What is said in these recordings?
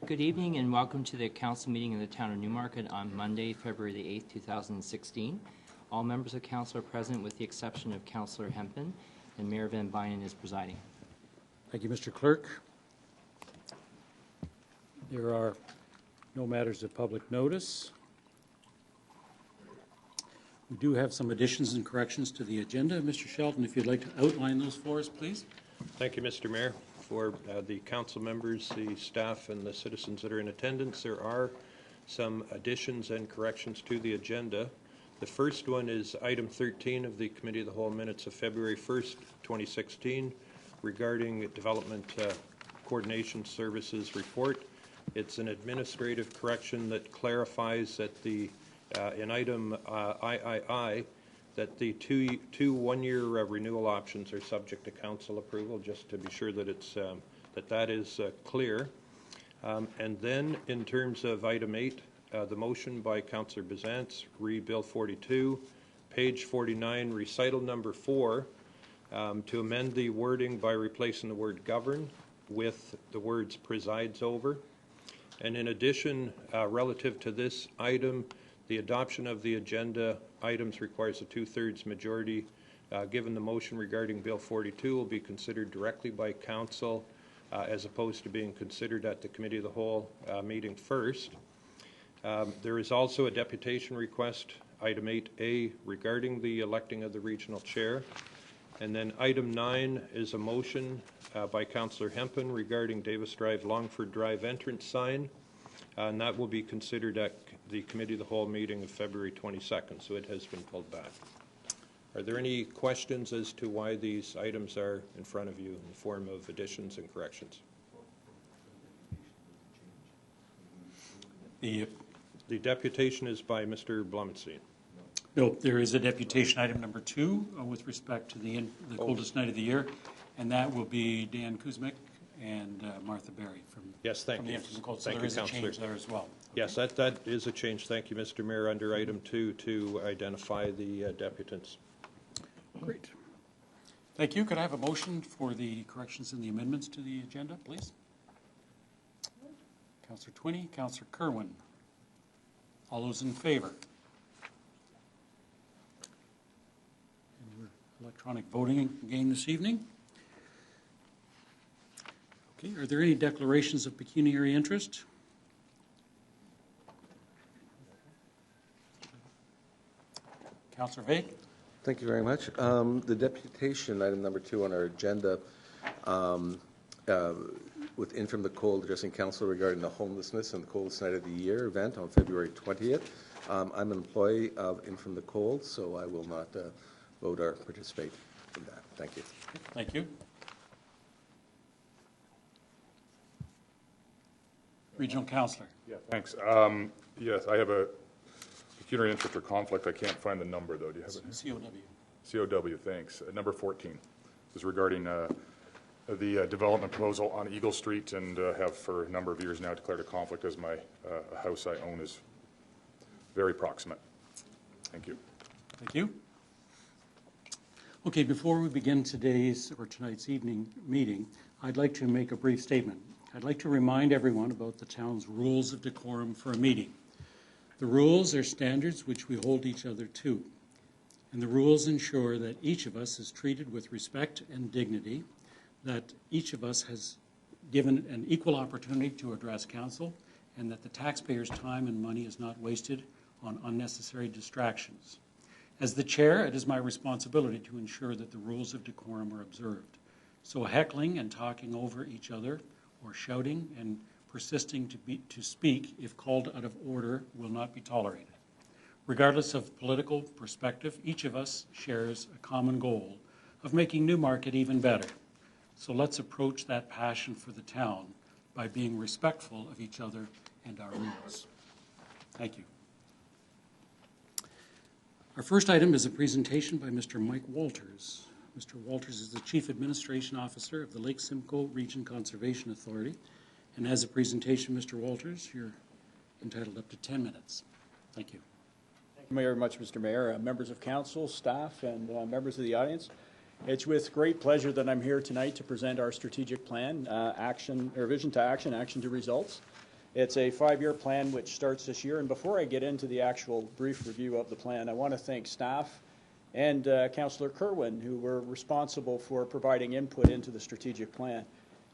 Good evening and welcome to the council meeting in the town of Newmarket on Monday, February the 8th, 2016. All members of council are present with the exception of Councillor Hempin, and Mayor Van Bynen is presiding. Thank you, Mr. Clerk. There are no matters of public notice. We do have some additions and corrections to the agenda. Mr. Shelton, if you'd like to outline those for us, please. Thank you, Mr. Mayor. For the council members, the staff, and the citizens that are in attendance, there are some additions and corrections to the agenda. The first one is item 13 of the Committee of the Whole minutes of February 1st, 2016, regarding Development Coordination Services report. It's an administrative correction that clarifies that the in item III that the two one-year renewal options are subject to council approval, just to be sure that it's that is clear. And then in terms of item 8, the motion by Councillor Bizantz, Bill 42, page 49, recital number 4, to amend the wording by replacing the word govern with the words presides over. And in addition, relative to this item, the adoption of the agenda items requires a 2/3 majority. Given the motion regarding Bill 42 will be considered directly by council as opposed to being considered at the Committee of the Whole meeting first. There is also a deputation request, item 8A, regarding the electing of the regional chair. And then item 9 is a motion by Councillor Hempin regarding Davis Drive, Longford Drive entrance sign. And that will be considered at the Committee of the Whole meeting of February 22nd, so it has been pulled back. Are there any questions as to why these items are in front of you in the form of additions and corrections? The deputation is by Mr. Blumenstein. No, there is a deputation item number 2 with respect to the coldest night of the year, and that will be Dan Kuzmic and Martha Berry from Thank you. Cold. So there is a change there as well. Okay. Yes, that is a change. Thank you, Mr. Mayor, under item 2 to identify the deputants. Great. Thank you. Could I have a motion for the corrections and the amendments to the agenda, please? Councillor Twinney, Councillor Kerwin. All those in favor? And we're electronic voting again this evening. Okay, are there any declarations of pecuniary interest? Councillor Vague. Thank you very much. The deputation, item number 2 on our agenda, with In From the Cold addressing council regarding the homelessness and the coldest night of the year event on February 20th. I'm an employee of In From the Cold, so I will not vote or participate in that. Thank you. Thank you. Regional Councillor. Yeah, thanks. Yes, I have a pecuniary interest or conflict. I can't find the number, though. Do you have it? COW. COW, thanks. Number 14. This is regarding the development proposal on Eagle Street, and have for a number of years now declared a conflict as my house I own is very proximate. Thank you. Thank you. Okay, before we begin tonight's evening meeting, I'd like to make a brief statement. I'd like to remind everyone about the town's rules of decorum for a meeting. The rules are standards which we hold each other to, and the rules ensure that each of us is treated with respect and dignity, that each of us has given an equal opportunity to address council, and that the taxpayers' time and money is not wasted on unnecessary distractions. As the chair, it is my responsibility to ensure that the rules of decorum are observed. So heckling and talking over each other, or shouting and persisting to speak if called out of order will not be tolerated. Regardless of political perspective, each of us shares a common goal of making Newmarket even better. So let's approach that passion for the town by being respectful of each other and our rules. Thank you. Our first item is a presentation by Mr. Mike Walters. Mr. Walters is the Chief Administration Officer of the Lake Simcoe Region Conservation Authority. And as a presentation, Mr. Walters, you're entitled up to 10 minutes. Thank you. Thank you very much, Mr. Mayor, members of council, staff, and members of the audience. It's with great pleasure that I'm here tonight to present our strategic plan, vision to action, action to results. It's a 5-year plan which starts this year. And before I get into the actual brief review of the plan, I want to thank staff and Councillor Kerwin, who were responsible for providing input into the strategic plan.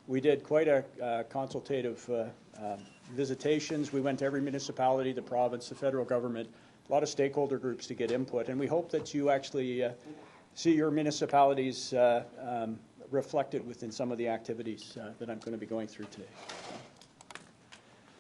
We did quite a consultative visitations. We went to every municipality, the province, the federal government, a lot of stakeholder groups to get input. And we hope that you actually see your municipalities reflected within some of the activities that I'm going to be going through today.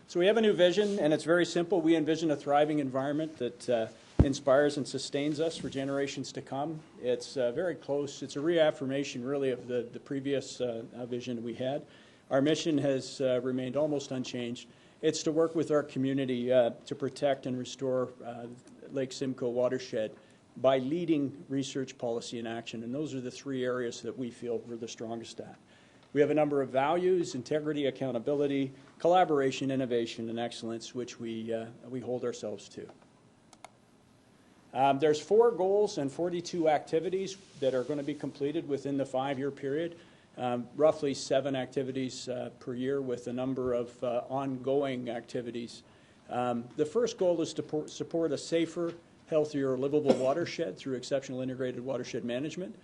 So we have a new vision, and it's very simple. We envision a thriving environment that inspires and sustains us for generations to come. It's very close. It's a reaffirmation, really, of the previous vision we had. Our mission has remained almost unchanged. It's to work with our community to protect and restore Lake Simcoe watershed by leading research, policy, and action. And those are the 3 areas that we feel we're the strongest at. We have a number of values: integrity, accountability, collaboration, innovation, and excellence, which we hold ourselves to. There's 4 goals and 42 activities that are going to be completed within the 5-year period. Roughly 7 activities per year, with a number of ongoing activities. The first goal is to support a safer, healthier, livable watershed through exceptional integrated watershed management.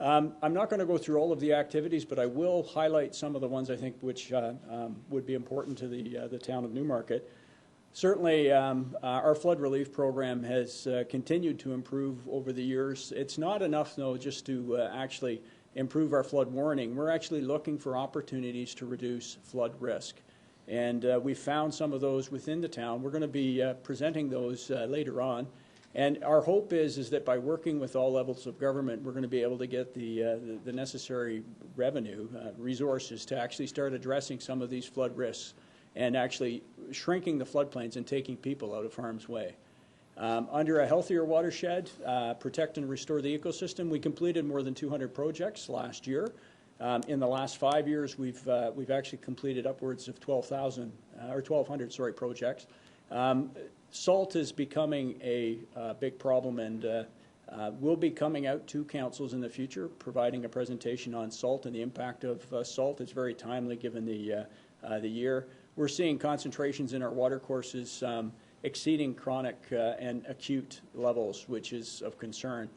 I'm not going to go through all of the activities, but I will highlight some of the ones I think which would be important to the town of Newmarket. Certainly, our flood relief program has continued to improve over the years. It's not enough, though, just to actually improve our flood warning. We're actually looking for opportunities to reduce flood risk. And we found some of those within the town. We're going to be presenting those later on. And our hope is that by working with all levels of government, we're going to be able to get the necessary revenue, resources to actually start addressing some of these flood risks and actually shrinking the floodplains and taking people out of harm's way. Under a healthier watershed, protect and restore the ecosystem, we completed more than 200 projects last year. In the last 5 years, we've actually completed upwards of 1,200 projects. Salt is becoming a big problem, and we'll be coming out to councils in the future, providing a presentation on salt and the impact of salt. It's very timely given the year. We're seeing concentrations in our watercourses exceeding chronic and acute levels, which is of concern.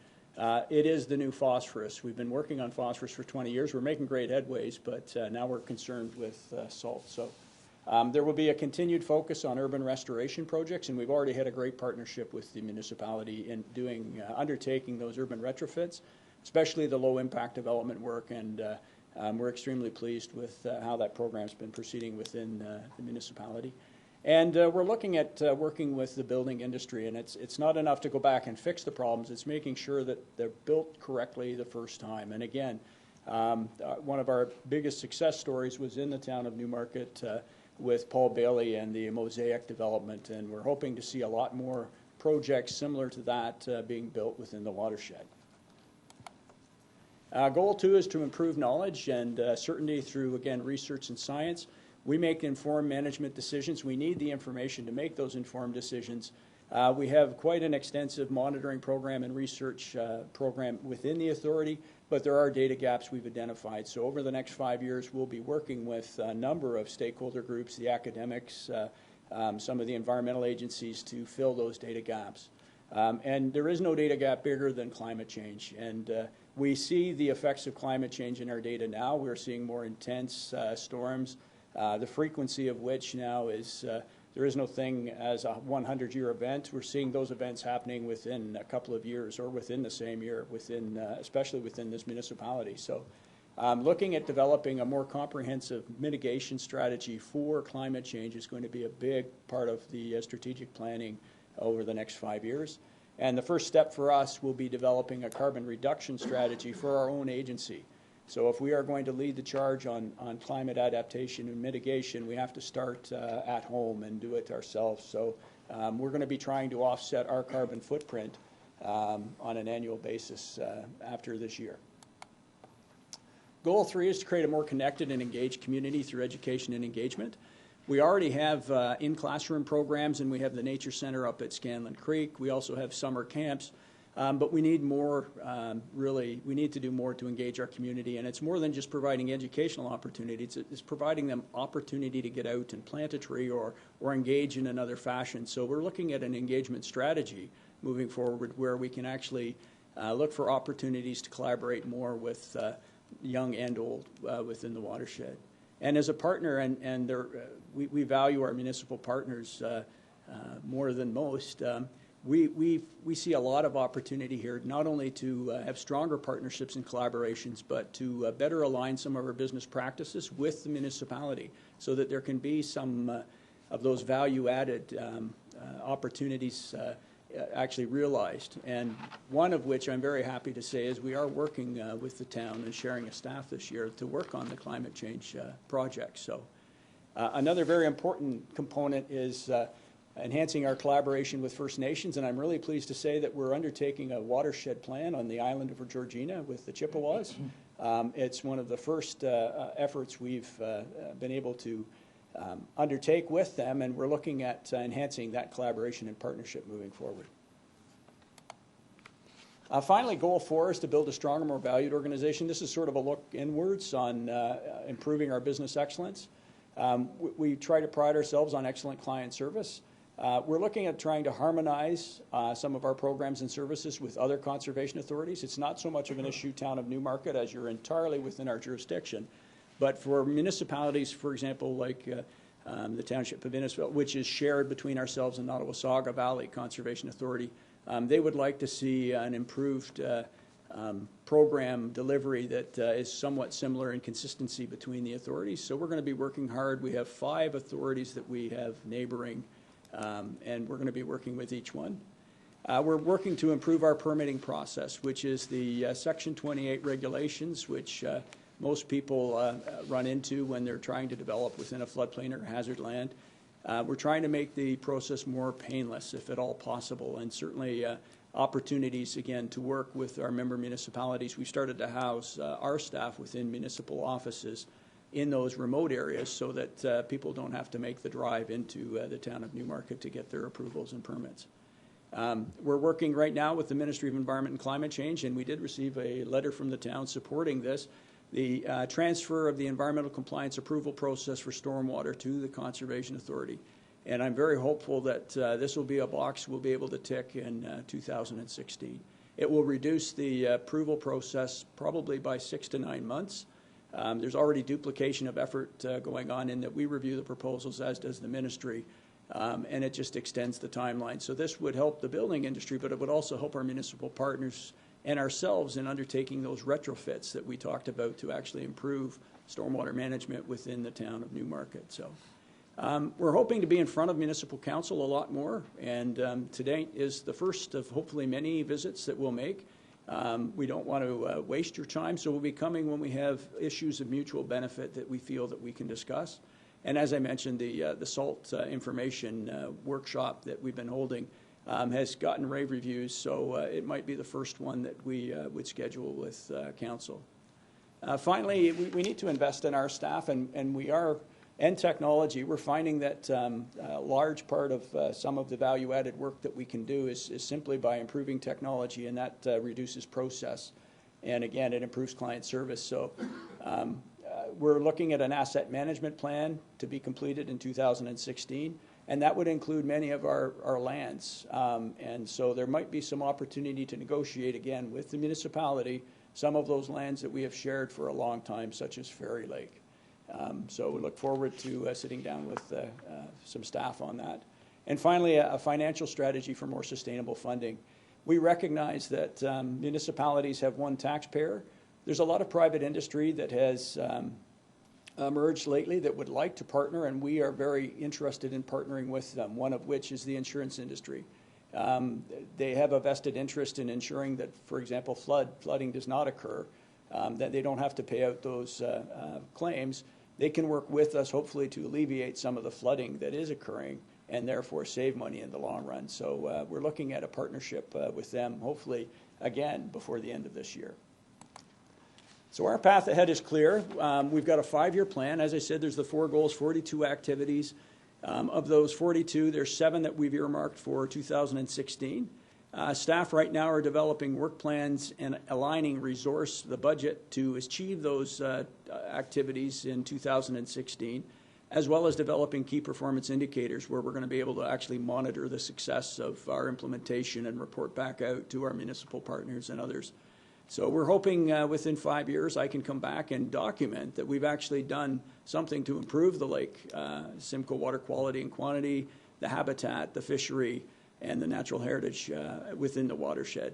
It is the new phosphorus. We've been working on phosphorus for 20 years. We're making great headways, but now we're concerned with salt. So there will be a continued focus on urban restoration projects, and we've already had a great partnership with the municipality in undertaking those urban retrofits, especially the low-impact development work, and we're extremely pleased with how that program's been proceeding within the municipality. And we're looking at working with the building industry, and it's not enough to go back and fix the problems. It's making sure that they're built correctly the first time. And again, one of our biggest success stories was in the town of Newmarket with Paul Bailey and the Mosaic development, and we're hoping to see a lot more projects similar to that being built within the watershed. Goal 2 is to improve knowledge and certainty through, again, research and science. We make informed management decisions. We need the information to make those informed decisions. We have quite an extensive monitoring program and research program within the authority, but there are data gaps we've identified. So over the next 5 years, we'll be working with a number of stakeholder groups, the academics, some of the environmental agencies to fill those data gaps. And there is no data gap bigger than climate change. And we see the effects of climate change in our data now. We're seeing more intense storms, the frequency of which now is, there is no thing as a 100-year event. We're seeing those events happening within a couple of years or within the same year, especially within this municipality. So looking at developing a more comprehensive mitigation strategy for climate change is going to be a big part of the strategic planning over the next 5 years. And the first step for us will be developing a carbon reduction strategy for our own agency. So if we are going to lead the charge on climate adaptation and mitigation, we have to start at home and do it ourselves. So we're going to be trying to offset our carbon footprint on an annual basis after this year. Goal 3 is to create a more connected and engaged community through education and engagement. We already have in-classroom programs, and we have the Nature Center up at Scanlon Creek. We also have summer camps. But we need more, really, we need to do more to engage our community. And it's more than just providing educational opportunities. It's providing them opportunity to get out and plant a tree or engage in another fashion. So we're looking at an engagement strategy moving forward where we can actually look for opportunities to collaborate more with young and old within the watershed. And as a partner, and we value our municipal partners more than most, we see a lot of opportunity here, not only to have stronger partnerships and collaborations, but to better align some of our business practices with the municipality so that there can be some of those value-added opportunities actually realized. And one of which I'm very happy to say is we are working with the town and sharing a staff this year to work on the climate change project. So another very important component is enhancing our collaboration with First Nations, and I'm really pleased to say that we're undertaking a watershed plan on the island of Georgina with the Chippewas. It's one of the first efforts we've been able to undertake with them, and we're looking at enhancing that collaboration and partnership moving forward. Finally, goal 4 is to build a stronger, more valued organization. This is sort of a look inwards on improving our business excellence. We try to pride ourselves on excellent client service. We're looking at trying to harmonize some of our programs and services with other conservation authorities. It's not so much of an issue, Town of Newmarket, as you're entirely within our jurisdiction. But for municipalities, for example, like the Township of Innisfil, which is shared between ourselves and Nottawasaga Valley Conservation Authority, they would like to see an improved program delivery that is somewhat similar in consistency between the authorities. So we're going to be working hard. We have 5 authorities that we have neighboring, and we're going to be working with each one. We're working to improve our permitting process, which is the Section 28 regulations, which most people run into when they're trying to develop within a floodplain or hazard land. We're trying to make the process more painless, if at all possible, and certainly opportunities, again, to work with our member municipalities. We started to house our staff within municipal offices in those remote areas so that people don't have to make the drive into the Town of Newmarket to get their approvals and permits. We're working right now with the Ministry of Environment and Climate Change, and we did receive a letter from the town supporting this. The transfer of the environmental compliance approval process for stormwater to the Conservation Authority. And I'm very hopeful that this will be a box we'll be able to tick in 2016. It will reduce the approval process probably by 6 to 9 months. There's already duplication of effort going on in that we review the proposals, as does the ministry, and it just extends the timeline. So this would help the building industry, but it would also help our municipal partners and ourselves in undertaking those retrofits that we talked about to actually improve stormwater management within the Town of Newmarket. So we're hoping to be in front of Municipal Council a lot more, and today is the first of hopefully many visits that we'll make. We don't want to waste your time, so we'll be coming when we have issues of mutual benefit that we feel that we can discuss. And as I mentioned, the SALT information workshop that we've been holding has gotten rave reviews, so it might be the first one that we would schedule with council. Finally, we need to invest in our staff, and we are, and technology. We're finding that a large part of some of the value-added work that we can do is simply by improving technology, and that reduces process. And again, it improves client service. So we're looking at an asset management plan to be completed in 2016. And that would include many of our lands. And so there might be some opportunity to negotiate again with the municipality some of those lands that we have shared for a long time, such as Fairy Lake. So we look forward to sitting down with some staff on that. And finally, a financial strategy for more sustainable funding. We recognize that municipalities have one taxpayer. There's a lot of private industry that has emerged lately that would like to partner, and we are very interested in partnering with them, one of which is the insurance industry. They have a vested interest in ensuring that, for example, flooding does not occur, that they don't have to pay out those claims. They can work with us, hopefully, to alleviate some of the flooding that is occurring and therefore save money in the long run. So we're looking at a partnership with them, hopefully, again, before the end of this year. So our path ahead is clear. We've got a 5-year plan. As I said, there's the 4 goals, 42 activities. Of those 42, there's 7 that we've earmarked for 2016. Staff right now are developing work plans and aligning the budget to achieve those activities in 2016, as well as developing key performance indicators where we're going to be able to actually monitor the success of our implementation and report back out to our municipal partners and others. So we're hoping within 5 years I can come back and document that we've actually done something to improve the lake, Simcoe water quality and quantity, the habitat, the fishery, and the natural heritage within the watershed.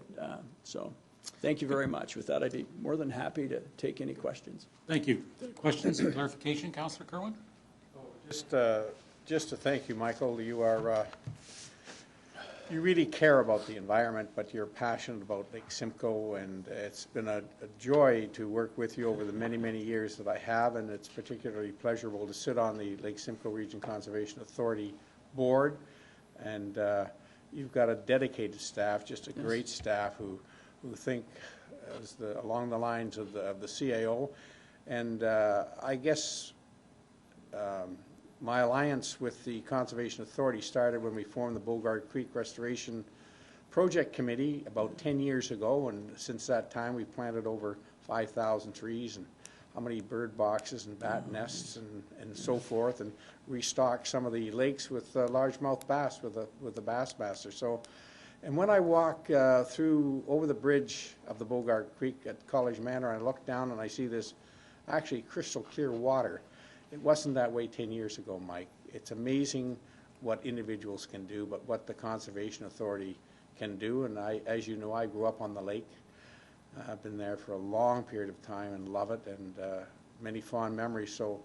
So thank you very much. With that, I'd be more than happy to take any questions. Thank you. Questions and clarification, Councillor Kerwin? Just to thank you, Michael. You are you really care about the environment, but you're passionate about Lake Simcoe, and it's been a joy to work with you over the many, many years that I have, and it's particularly pleasurable to sit on the Lake Simcoe Region Conservation Authority board, and you've got a dedicated staff, just a great staff who think along the lines of the CAO, and I guess my alliance with the Conservation Authority started when we formed the Bogard Creek Restoration Project Committee about 10 years ago, and since that time we've planted over 5,000 trees and how many bird boxes and bat nests and so forth, and restocked some of the lakes with largemouth bass with the bass master. So, and when I walk over the bridge of the Bogard Creek at College Manor, I look down and I see this actually crystal clear water. It wasn't that way 10 years ago, Mike. It's amazing what individuals can do, but what the Conservation Authority can do. And as you know, I grew up on the lake. I've been there for a long period of time and love it, and many fond memories. So,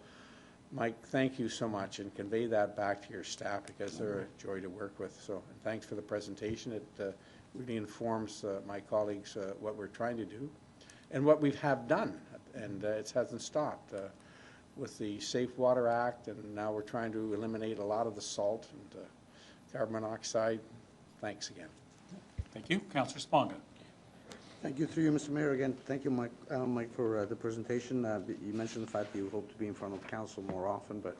Mike, thank you so much, and convey that back to your staff because they're a joy to work with. So, and thanks for the presentation. It really informs my colleagues what we're trying to do and what we have done, and it hasn't stopped. With the Safe Water Act, and now we're trying to eliminate a lot of the salt and carbon monoxide. Thanks again. Thank you. Councillor Sponga. Thank you, through you, Mr. Mayor. Again, thank you, Mike, for the presentation. You mentioned the fact that you hope to be in front of council more often, but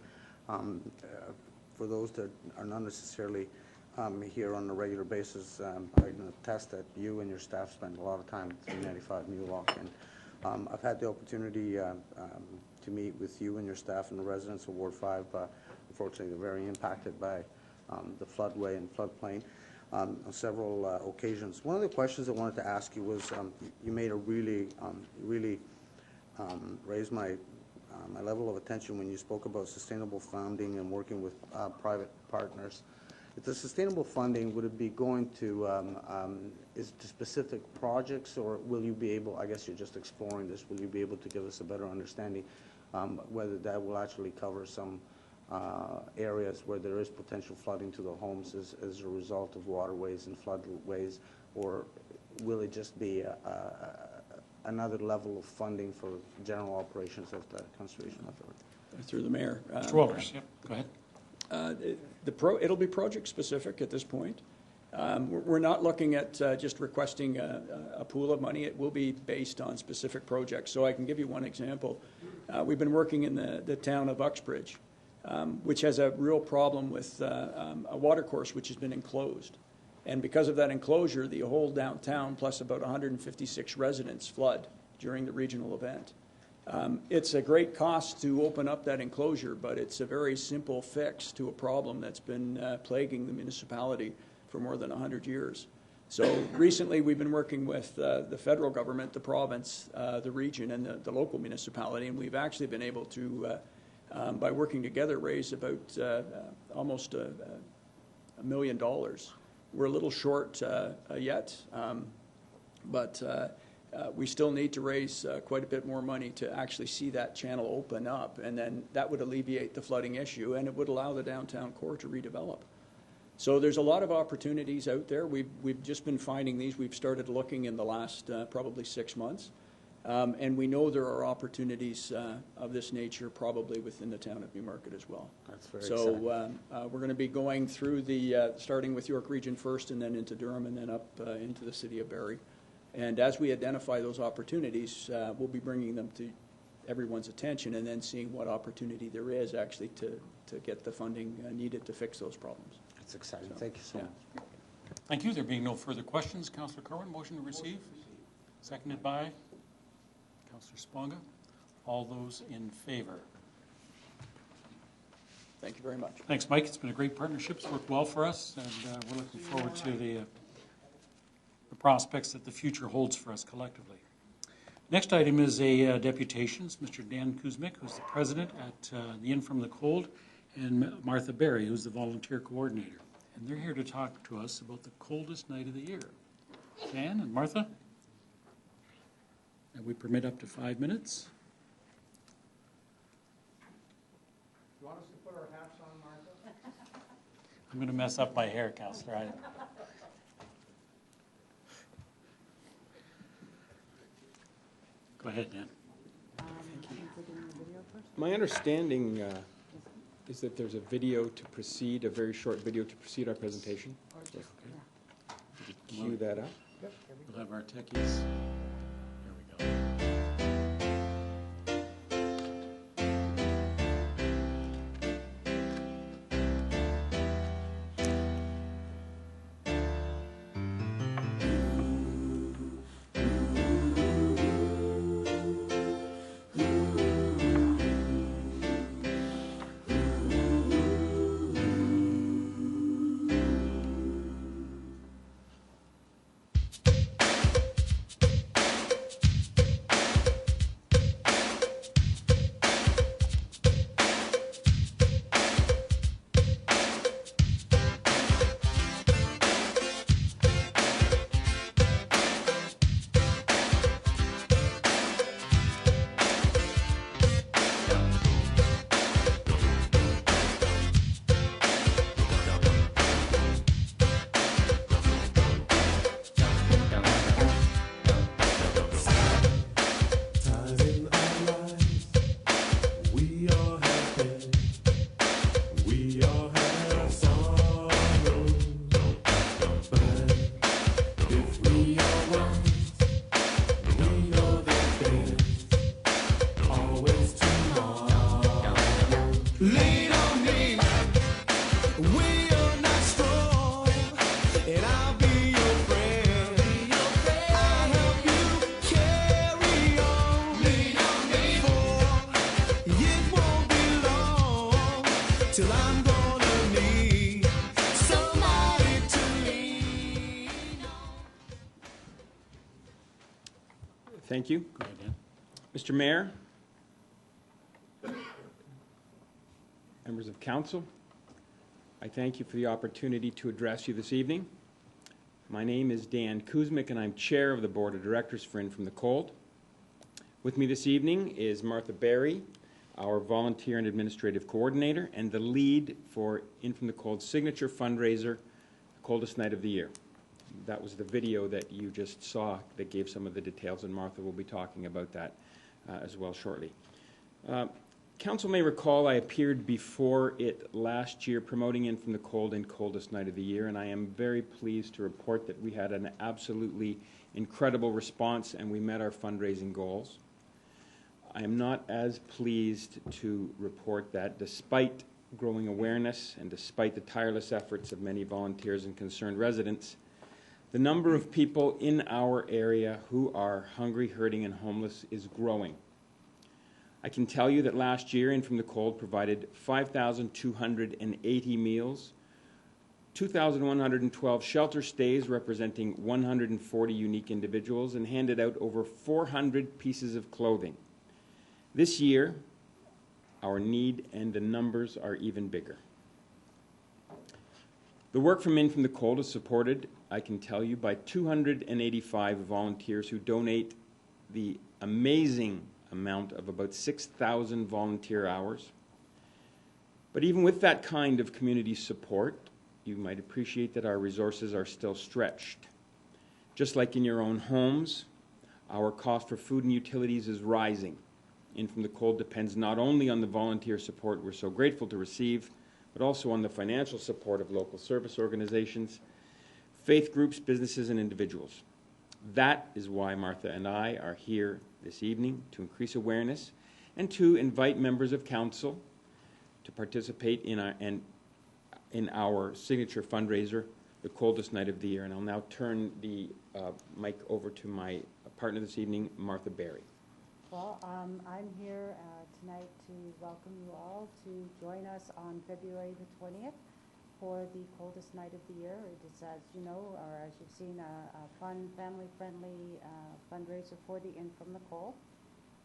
for those that are not necessarily here on a regular basis, I can attest that you and your staff spend a lot of time at 395 New Lock, and I've had the opportunity to meet with you and your staff and the residents of Ward 5. Unfortunately, they're very impacted by the floodway and floodplain on several occasions. One of the questions I wanted to ask you was, you made a really raised my level of attention when you spoke about sustainable funding and working with private partners. If the sustainable funding, would it be going to, is it to specific projects, or will you be able, I guess you're just exploring this, will you be able to give us a better understanding whether that will actually cover some areas where there is potential flooding to the homes as a result of waterways and floodways, or will it just be another level of funding for general operations of the Conservation Authority? Through the Mayor. Mr. Walters, yep, go ahead. It'll be project specific at this point. We're not looking at just requesting a pool of money. It will be based on specific projects. So I can give you one example. We've been working in the town of Uxbridge, which has a real problem with a watercourse which has been enclosed. And because of that enclosure, the whole downtown plus about 156 residents flood during the regional event. It's a great cost to open up that enclosure, but it's a very simple fix to a problem that's been plaguing the municipality for more than 100 years. So recently we've been working with the federal government, the province, the region, and the local municipality, and we've actually been able to, by working together, raise about almost $1 million. We're a little short yet, but we still need to raise quite a bit more money to actually see that channel open up, and then that would alleviate the flooding issue, and it would allow the downtown core to redevelop. So there's a lot of opportunities out there. We've just been finding these. We've started looking in the last probably 6 months, and we know there are opportunities of this nature probably within the town of Newmarket as well. That's very so we're going to be going through starting with York Region first, and then into Durham, and then up into the city of Barrie. And as we identify those opportunities, we'll be bringing them to everyone's attention, and then seeing what opportunity there is actually to get the funding needed to fix those problems. That's exciting. Thank you so much. Thank you. There being no further questions, Councillor Kerwin, motion to receive? Seconded by Councillor Sponga. All those in favor? Thank you very much. Thanks, Mike. It's been a great partnership. It's worked well for us, and we're looking forward to the prospects that the future holds for us collectively. Next item is a deputations. Mr. Dan Kuzmic, who's the president at the In From the Cold, and Martha Berry, who's the volunteer coordinator. And they're here to talk to us about the coldest night of the year. Dan and Martha? And we permit up to 5 minutes. You want us to put our hats on, Martha? I'm going to mess up my hair, Councillor. Go ahead, Dan. My understanding is that there's a video to proceed, a very short video to precede our presentation. Cue that up. We'll have our techies. There we go. Thank you. Go ahead, Dan. Mr. Mayor, members of council, I thank you for the opportunity to address you this evening. My name is Dan Kuzmic, and I'm chair of the board of directors for In From the Cold. With me this evening is Martha Berry, our volunteer and administrative coordinator, and the lead for In From the Cold's signature fundraiser, The Coldest Night of the Year. That was the video that you just saw that gave some of the details, and Martha will be talking about that as well shortly. Council may recall I appeared before it last year promoting In From the Cold and Coldest Night of the Year, and I am very pleased to report that we had an absolutely incredible response and we met our fundraising goals. I am not as pleased to report that despite growing awareness and despite the tireless efforts of many volunteers and concerned residents, the number of people in our area who are hungry, hurting, and homeless is growing. I can tell you that last year, In From the Cold provided 5,280 meals, 2,112 shelter stays representing 140 unique individuals, and handed out over 400 pieces of clothing. This year, our need and the numbers are even bigger. The work from In From the Cold is supported, I can tell you, by 285 volunteers who donate the amazing amount of about 6,000 volunteer hours. But even with that kind of community support, you might appreciate that our resources are still stretched. Just like in your own homes, our cost for food and utilities is rising. In From the Cold depends not only on the volunteer support we're so grateful to receive, but also on the financial support of local service organizations, faith groups, businesses, and individuals. That is why Martha and I are here this evening, to increase awareness and to invite members of council to participate in our signature fundraiser, the coldest night of the year. And I'll now turn the mic over to my partner this evening, Martha Berry. Well, I'm here tonight to welcome you all to join us on February the 20th for the coldest night of the year. It is, as you know, or as you've seen, a fun, family-friendly fundraiser for the In From the Cold.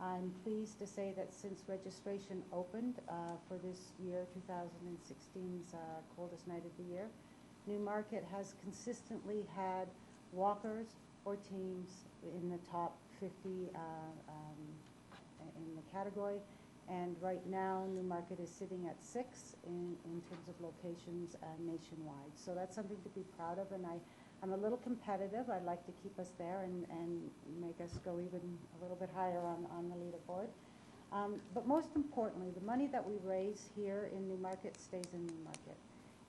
I'm pleased to say that since registration opened for this year, 2016's coldest night of the year, Newmarket has consistently had walkers or teams in the top 50 in the category, and right now Newmarket is sitting at 6 in terms of locations nationwide. So that's something to be proud of, and I'm a little competitive. I'd like to keep us there and make us go even a little bit higher on the leaderboard. But most importantly, the money that we raise here in Newmarket stays in Newmarket.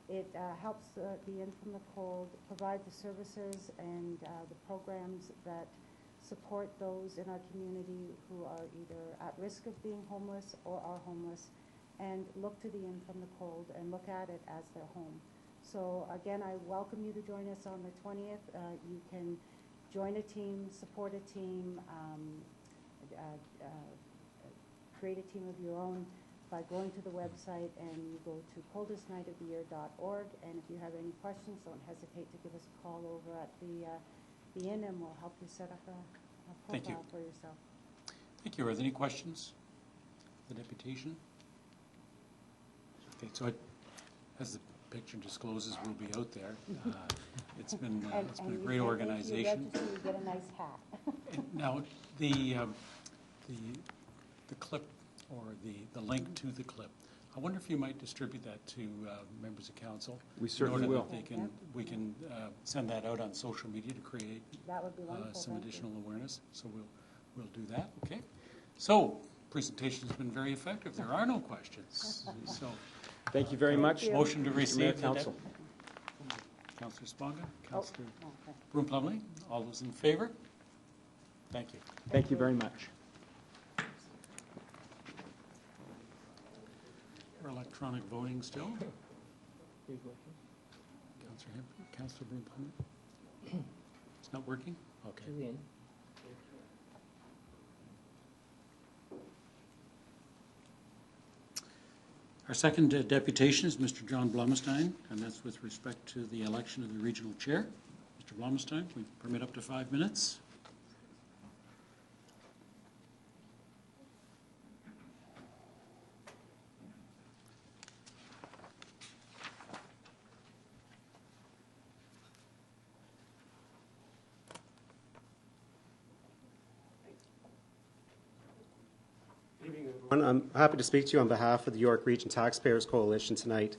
It helps the In From the Cold provide the services and the programs that support those in our community who are either at risk of being homeless or are homeless, and look to the In From the Cold and look at it as their home. So again, I welcome you to join us on the 20th. You can join a team, support a team, create a team of your own by going to the website, and you go to coldestnightoftheyear.org. And if you have any questions, don't hesitate to give us a call over at the Inn, and we'll help you set up a profile for yourself. Thank you. Are there any questions? The deputation? Okay, so as the picture discloses, we'll be out there. It's been a great organization. If you register, you get a nice hat. Now, the clip or the link to the clip, I wonder if you might distribute that to members of council. We certainly will. We can send that out on social media to create That would be wonderful. some additional awareness. So we'll do that. Okay. So presentation has been very effective. There are no questions. So Thank you very much. motion to Mr. receive Mayor, the Council. Councillor Sponga, Councillor Okay. Broom-Plumley, all those in favor? Thank you. Thank you very much. For electronic voting still. Councillor Hempel, Councillor Broom-Plumley. It's not working? Okay. Julian? Our second deputation is Mr. John Blumestein, and that's with respect to the election of the regional chair. Mr. Blumestein, we permit up to 5 minutes. I'm happy to speak to you on behalf of the York Region Taxpayers Coalition tonight.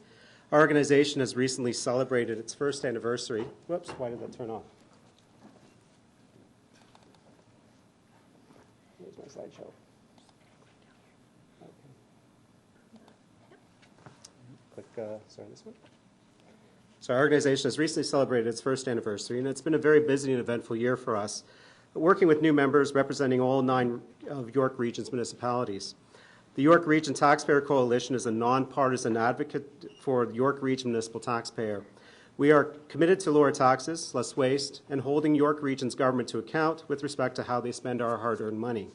Our organization has recently celebrated its first anniversary. Whoops, why did that turn off? Here's my slideshow. Okay. Click, sorry, this one. So our organization has recently celebrated its first anniversary, and it's been a very busy and eventful year for us, working with new members representing all 9 of York Region's municipalities. The York Region Taxpayer Coalition is a nonpartisan advocate for the York Region municipal taxpayer. We are committed to lower taxes, less waste, and holding York Region's government to account with respect to how they spend our hard-earned money.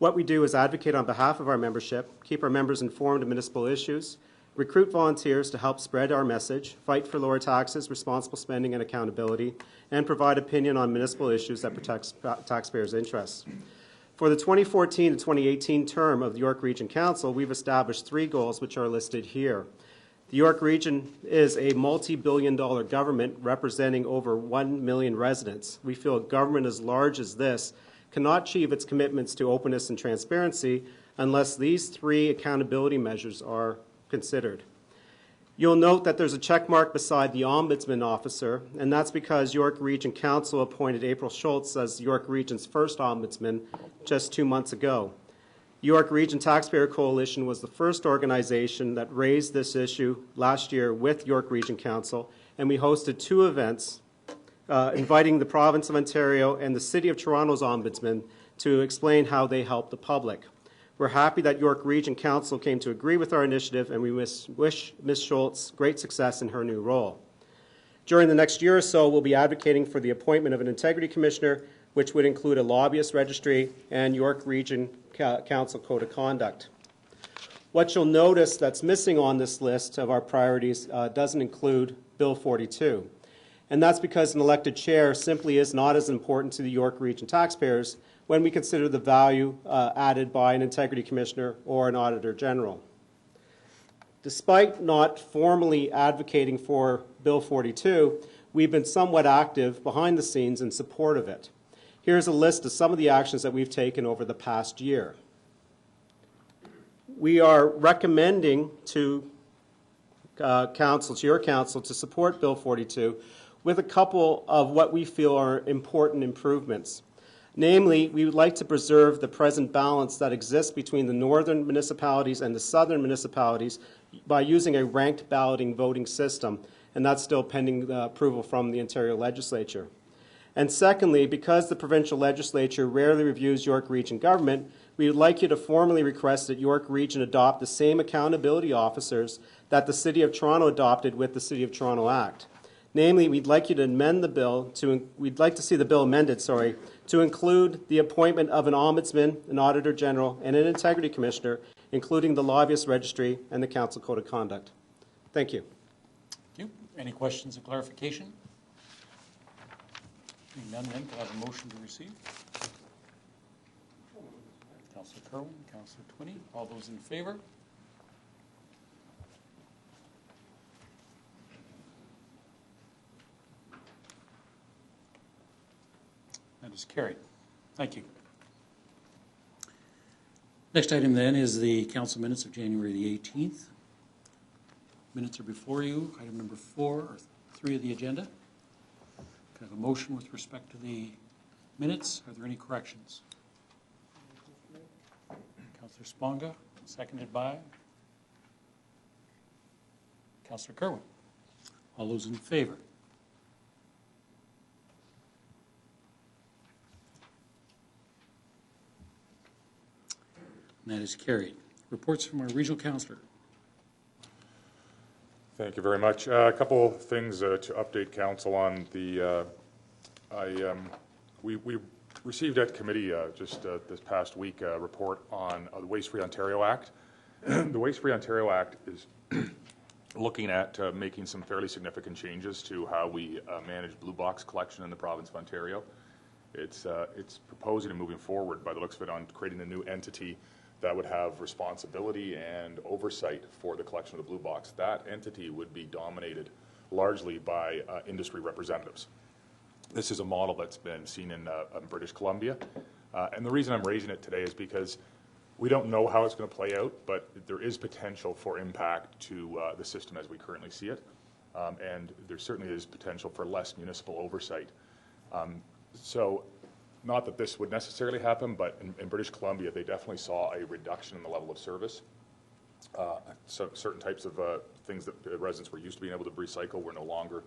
What we do is advocate on behalf of our membership, keep our members informed of municipal issues, recruit volunteers to help spread our message, fight for lower taxes, responsible spending and accountability, and provide opinion on municipal issues that protects taxpayers' interests. For the 2014 to 2018 term of the York Region Council, we've established 3 goals which are listed here. The York Region is a multi-billion-dollar government representing over 1 million residents. We feel a government as large as this cannot achieve its commitments to openness and transparency unless these 3 accountability measures are considered. You'll note that there's a check mark beside the Ombudsman officer, and that's because York Region Council appointed April Schultz as York Region's first Ombudsman just 2 months ago. York Region Taxpayer Coalition was the first organization that raised this issue last year with York Region Council, and we hosted 2 events inviting the Province of Ontario and the City of Toronto's Ombudsman to explain how they help the public. We're happy that York Region Council came to agree with our initiative, and we wish Ms. Schultz great success in her new role. During the next year or so, we'll be advocating for the appointment of an integrity commissioner, which would include a lobbyist registry and York Region Council Code of Conduct. What you'll notice that's missing on this list of our priorities doesn't include Bill 42. And that's because an elected chair simply is not as important to the York Region taxpayers when we consider the value added by an integrity commissioner or an auditor general. Despite not formally advocating for Bill 42, we've been somewhat active behind the scenes in support of it. Here's a list of some of the actions that we've taken over the past year. We are recommending to your council, to support Bill 42 with a couple of what we feel are important improvements. Namely, we would like to preserve the present balance that exists between the northern municipalities and the southern municipalities by using a ranked balloting voting system, and that's still pending approval from the Ontario Legislature. And secondly, because the provincial legislature rarely reviews York Region government, we would like you to formally request that York Region adopt the same accountability officers that the City of Toronto adopted with the City of Toronto Act. Namely, we'd like you to amend the bill we'd like to see the bill amended, to include the appointment of an ombudsman, an auditor general, and an integrity commissioner, including the lobbyist registry and the council code of conduct. Thank you. Thank you. Any questions or clarification? Seeing none, then, can I have a motion to receive? Councillor Kerwin, Councillor Twinney, all those in favor? That is carried. Thank you. Next item then is the council minutes of January the 18th. Minutes are before you. Item number 4 or 3 of the agenda. Can I have a motion with respect to the minutes? Are there any corrections? Councillor Sponga, seconded by Councillor Kerwin. All those in favor? And that is carried. Reports from our regional councillor. Thank you very much. A couple things to update council on. We received at committee just this past week a report on the Waste Free Ontario Act. The Waste Free Ontario Act is looking at making some fairly significant changes to how we manage blue box collection in the province of Ontario. It's proposing and moving forward, by the looks of it, on creating a new entity that would have responsibility and oversight for the collection of the blue box. That entity would be dominated largely by industry representatives. This is a model that's been seen in British Columbia. And the reason I'm raising it today is because we don't know how it's going to play out, but there is potential for impact to the system as we currently see it. And there certainly is potential for less municipal oversight. So not that this would necessarily happen, but in British Columbia, they definitely saw a reduction in the level of service. So certain types of things that residents were used to being able to recycle were no longer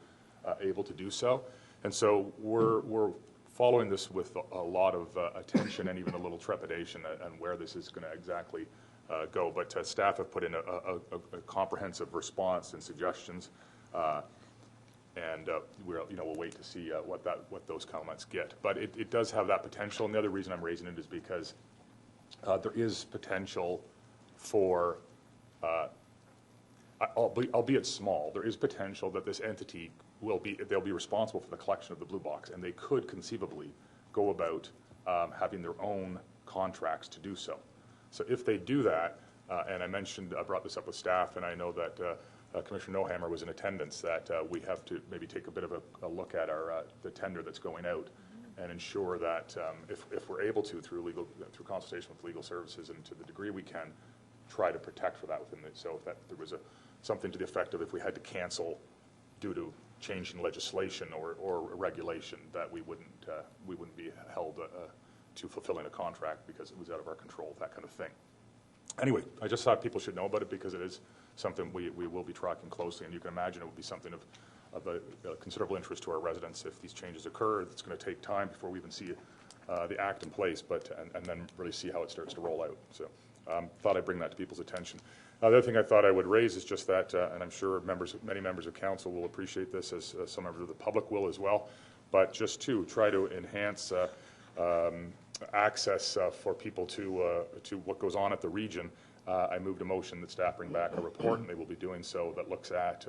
able to do so. And so we're following this with a lot of attention and even a little trepidation on where this is going to exactly go. But staff have put in a comprehensive response and suggestions, and we'll wait to see what those comments get. But it does have that potential, and the other reason I'm raising it is because there is potential for, albeit small, there is potential that this entity they'll be responsible for the collection of the blue box, and they could conceivably go about having their own contracts to do so. So if they do that, and I brought this up with staff, and I know that Commissioner Nohammer was in attendance, that we have to maybe take a bit of a look at the tender that's going out and ensure that if we're able to, through consultation with legal services and to the degree we can, try to protect for that within the, so if there was something to the effect of if we had to cancel due to change in legislation or regulation, that we wouldn't be held to fulfilling a contract because it was out of our control, that kind of thing. Anyway, I just thought people should know about it because it is something we will be tracking closely, and you can imagine it would be something of a considerable interest to our residents if these changes occur. It's going to take time before we even see the act in place, and then really see how it starts to roll out. So Thought I'd bring that to people's attention. The other thing I thought I would raise is just that, and I'm sure many members of council will appreciate this, as some members of the public will as well, but just to try to enhance access for people to what goes on at the region. I moved a motion that staff bring back a report, and they will be doing so, that looks at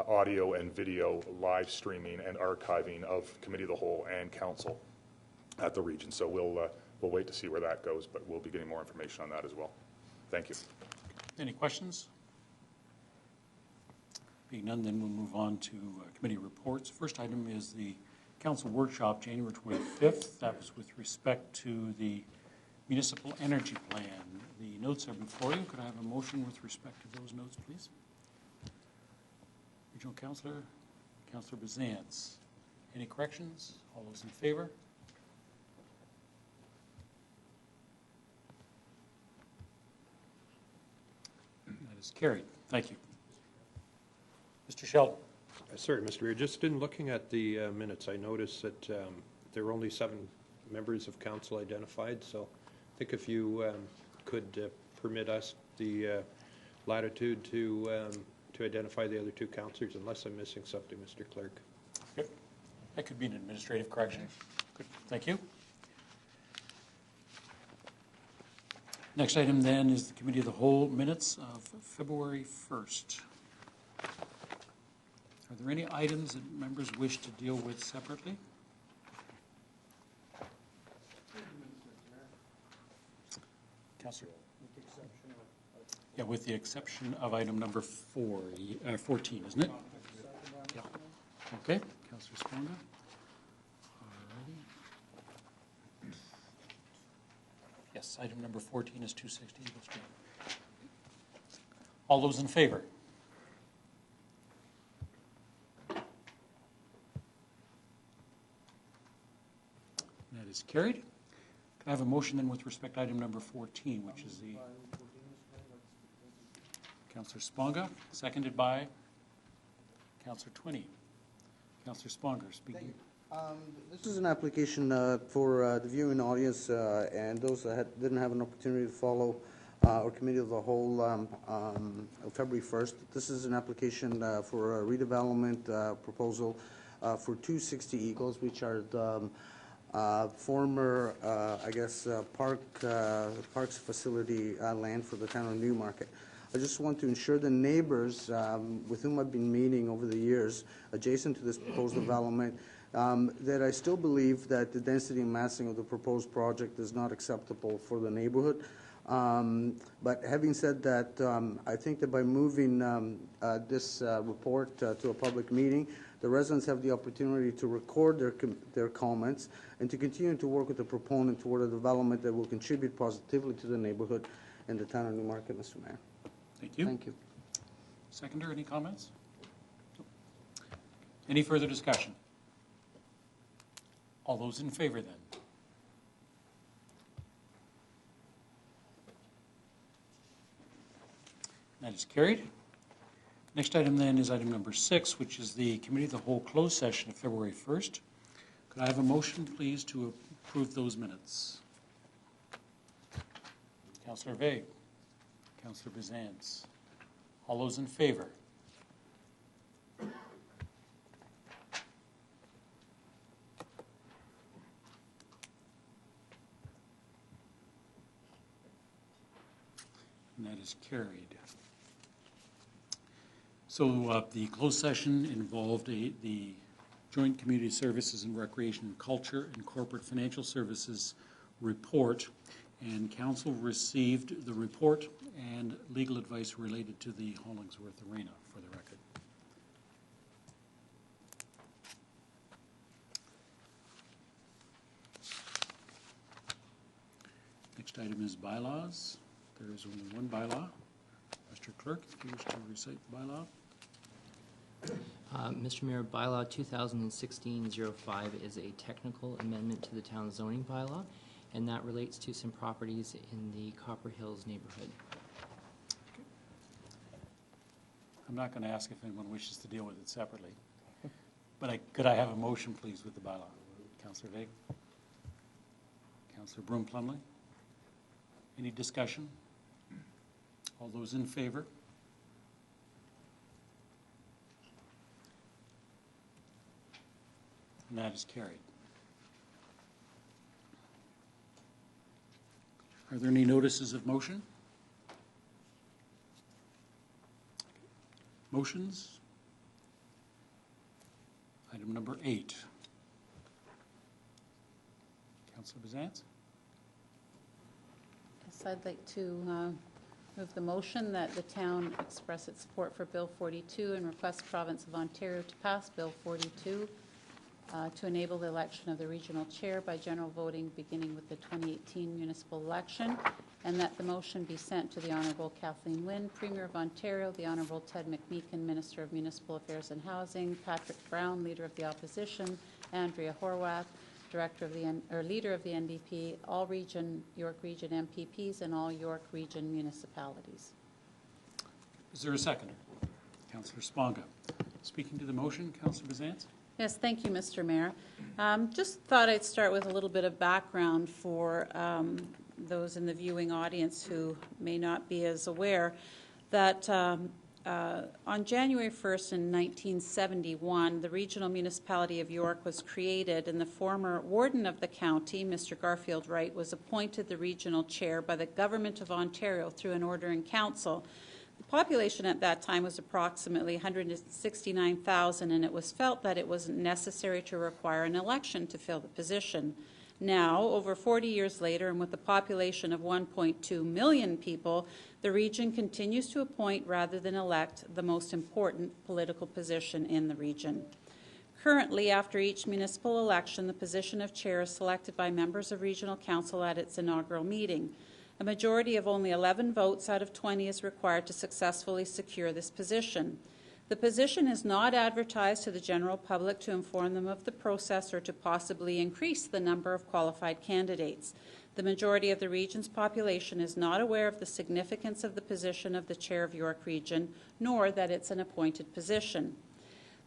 audio and video live streaming and archiving of Committee of the Whole and Council at the region. So we'll wait to see where that goes, but we'll be getting more information on that as well. Thank you. Any questions? Being none, then we'll move on to committee reports. First item is the council workshop, January 25th. That was with respect to the municipal energy plan. The notes are before you. Could I have a motion with respect to those notes, please? Regional Councillor, Councillor Bazance. Any corrections? All those in favor? That is carried. Thank you. Mr. Sheldon. Sorry, Mr. Mayor, just in looking at the minutes, I noticed that there were only 7 members of council identified, so I think if you could permit us the latitude to identify the other 2 councillors, unless I'm missing something, Mr. Clerk. Yep. That could be an administrative correction. Good. Thank you. Next item then is the Committee of the Whole minutes of February 1st. Are there any items that members wish to deal with separately? Councillor. Yeah, with the exception of item number 14, isn't it? Yeah. Okay, Councillor Sponga. Alrighty. Yes, item number 14 is 260 Eagle Street. All those in favor? That is carried. Can I have a motion then with respect to item number 14, which is the Councillor Sponga, seconded by Councillor Twinney. Councillor Sponger speaking. This is an application for the viewing audience and those that didn't have an opportunity to follow our Committee of the Whole February 1st. This is an application for a redevelopment proposal for 260 Eagles, which are the former, parks facility land for the town of Newmarket. I just want to ensure the neighbors with whom I've been meeting over the years adjacent to this proposed development that I still believe that the density and massing of the proposed project is not acceptable for the neighborhood. But having said that, I think that by moving this report to a public meeting, the residents have the opportunity to record their comments and to continue to work with the proponent toward a development that will contribute positively to the neighborhood and the town of Newmarket, Mr. Mayor. Thank you. Thank you. Seconder, any comments? Any further discussion? All those in favor then? That is carried. Next item then is item number 6, which is the Committee of the Whole closed session of February 1st. Could I have a motion, please, to approve those minutes? Councillor Vague. Councillor Bazance. All those in favor? And that is carried. So the closed session involved the Joint Community Services and Recreation and Culture and Corporate Financial Services report, and council received the report and legal advice related to the Hollingsworth Arena, for the record. Next item is bylaws. There is only one bylaw. Mr. Clerk, if you wish to recite the bylaw. Mr. Mayor, bylaw 2016-05 is a technical amendment to the town zoning bylaw, and that relates to some properties in the Copper Hills neighborhood. I'm not going to ask if anyone wishes to deal with it separately, but could I have a motion, please, with the bylaw? Councillor Vague? Councillor Broom Plumley? Any discussion? All those in favor? And that is carried. Are there any notices of motion? Motions? Item number 8. Councilor Bazance? Yes, I'd like to move the motion that the town express its support for Bill 42 and request Province of Ontario to pass Bill 42 to enable the election of the regional chair by general voting beginning with the 2018 municipal election, and that the motion be sent to the Honourable Kathleen Wynne, Premier of Ontario, the Honourable Ted McMeekin, Minister of Municipal Affairs and Housing, Patrick Brown, Leader of the Opposition, Andrea Horwath, Leader of the NDP, all York Region MPPs, and all York Region municipalities. Is there a seconder? Councillor Sponga. Speaking to the motion, Councillor Bazance? Yes, thank you, Mr. Mayor. Just thought I'd start with a little bit of background for those in the viewing audience who may not be as aware that on January 1st in 1971, the regional municipality of York was created, and the former warden of the county, Mr. Garfield Wright, was appointed the regional chair by the Government of Ontario through an order in council. The population at that time was approximately 169,000, and it was felt that it wasn't necessary to require an election to fill the position. Now, over 40 years later, and with a population of 1.2 million people, the region continues to appoint rather than elect the most important political position in the region. Currently, after each municipal election, the position of chair is selected by members of regional council at its inaugural meeting. A majority of only 11 votes out of 20 is required to successfully secure this position. The position is not advertised to the general public to inform them of the process or to possibly increase the number of qualified candidates. The majority of the region's population is not aware of the significance of the position of the chair of York Region, nor that it's an appointed position.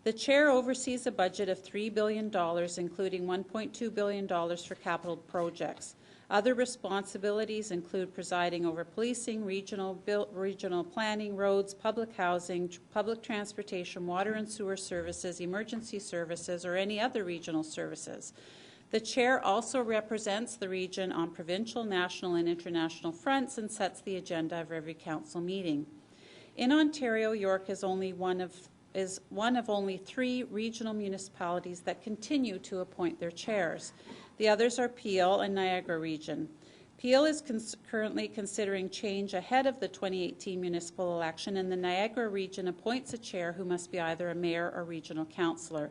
The chair oversees a budget of $3 billion, including $1.2 billion for capital projects. Other responsibilities include presiding over policing, regional planning, roads, public housing, public transportation, water and sewer services, emergency services, or any other regional services. The chair also represents the region on provincial, national, and international fronts and sets the agenda of every council meeting. In Ontario, York is one of only 3 regional municipalities that continue to appoint their chairs. The others are Peel and Niagara Region. Peel is currently considering change ahead of the 2018 municipal election, and the Niagara Region appoints a chair who must be either a mayor or regional councillor.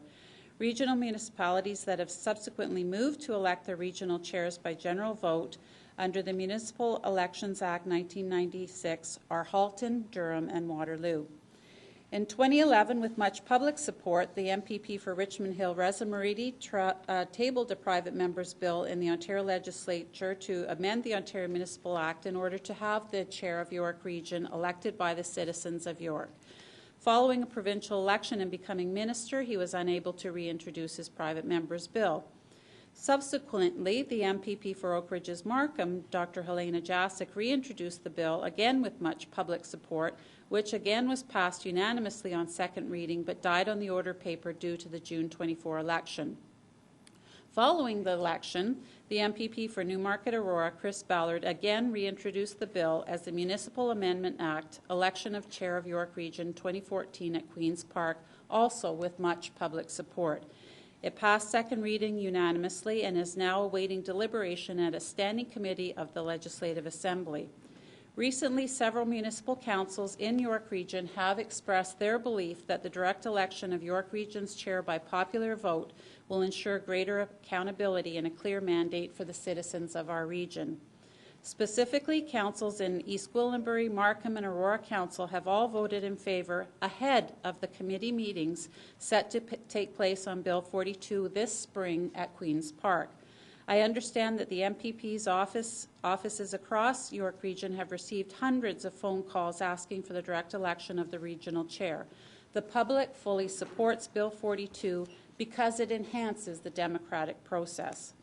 Regional municipalities that have subsequently moved to elect their regional chairs by general vote under the Municipal Elections Act 1996 are Halton, Durham, and Waterloo. In 2011, with much public support, the MPP for Richmond Hill, Reza Maridi, tabled a private member's bill in the Ontario Legislature to amend the Ontario Municipal Act in order to have the chair of York Region elected by the citizens of York. Following a provincial election and becoming minister, he was unable to reintroduce his private member's bill. Subsequently, the MPP for Oak Ridges Markham, Dr. Helena Jasic, reintroduced the bill, again with much public support, which again was passed unanimously on second reading but died on the order paper due to the June 24 election. Following the election, the MPP for Newmarket Aurora, Chris Ballard, again reintroduced the bill as the Municipal Amendment Act, Election of Chair of York Region 2014 at Queen's Park, also with much public support. It passed second reading unanimously and is now awaiting deliberation at a standing committee of the Legislative Assembly. Recently, several municipal councils in York Region have expressed their belief that the direct election of York Region's chair by popular vote will ensure greater accountability and a clear mandate for the citizens of our region. Specifically, councils in East Gwillimbury, Markham, and Aurora Council have all voted in favor ahead of the committee meetings set to take place on Bill 42 this spring at Queen's Park. I understand that the MPP's offices across York Region have received hundreds of phone calls asking for the direct election of the regional chair. The public fully supports Bill 42 because it enhances the democratic process.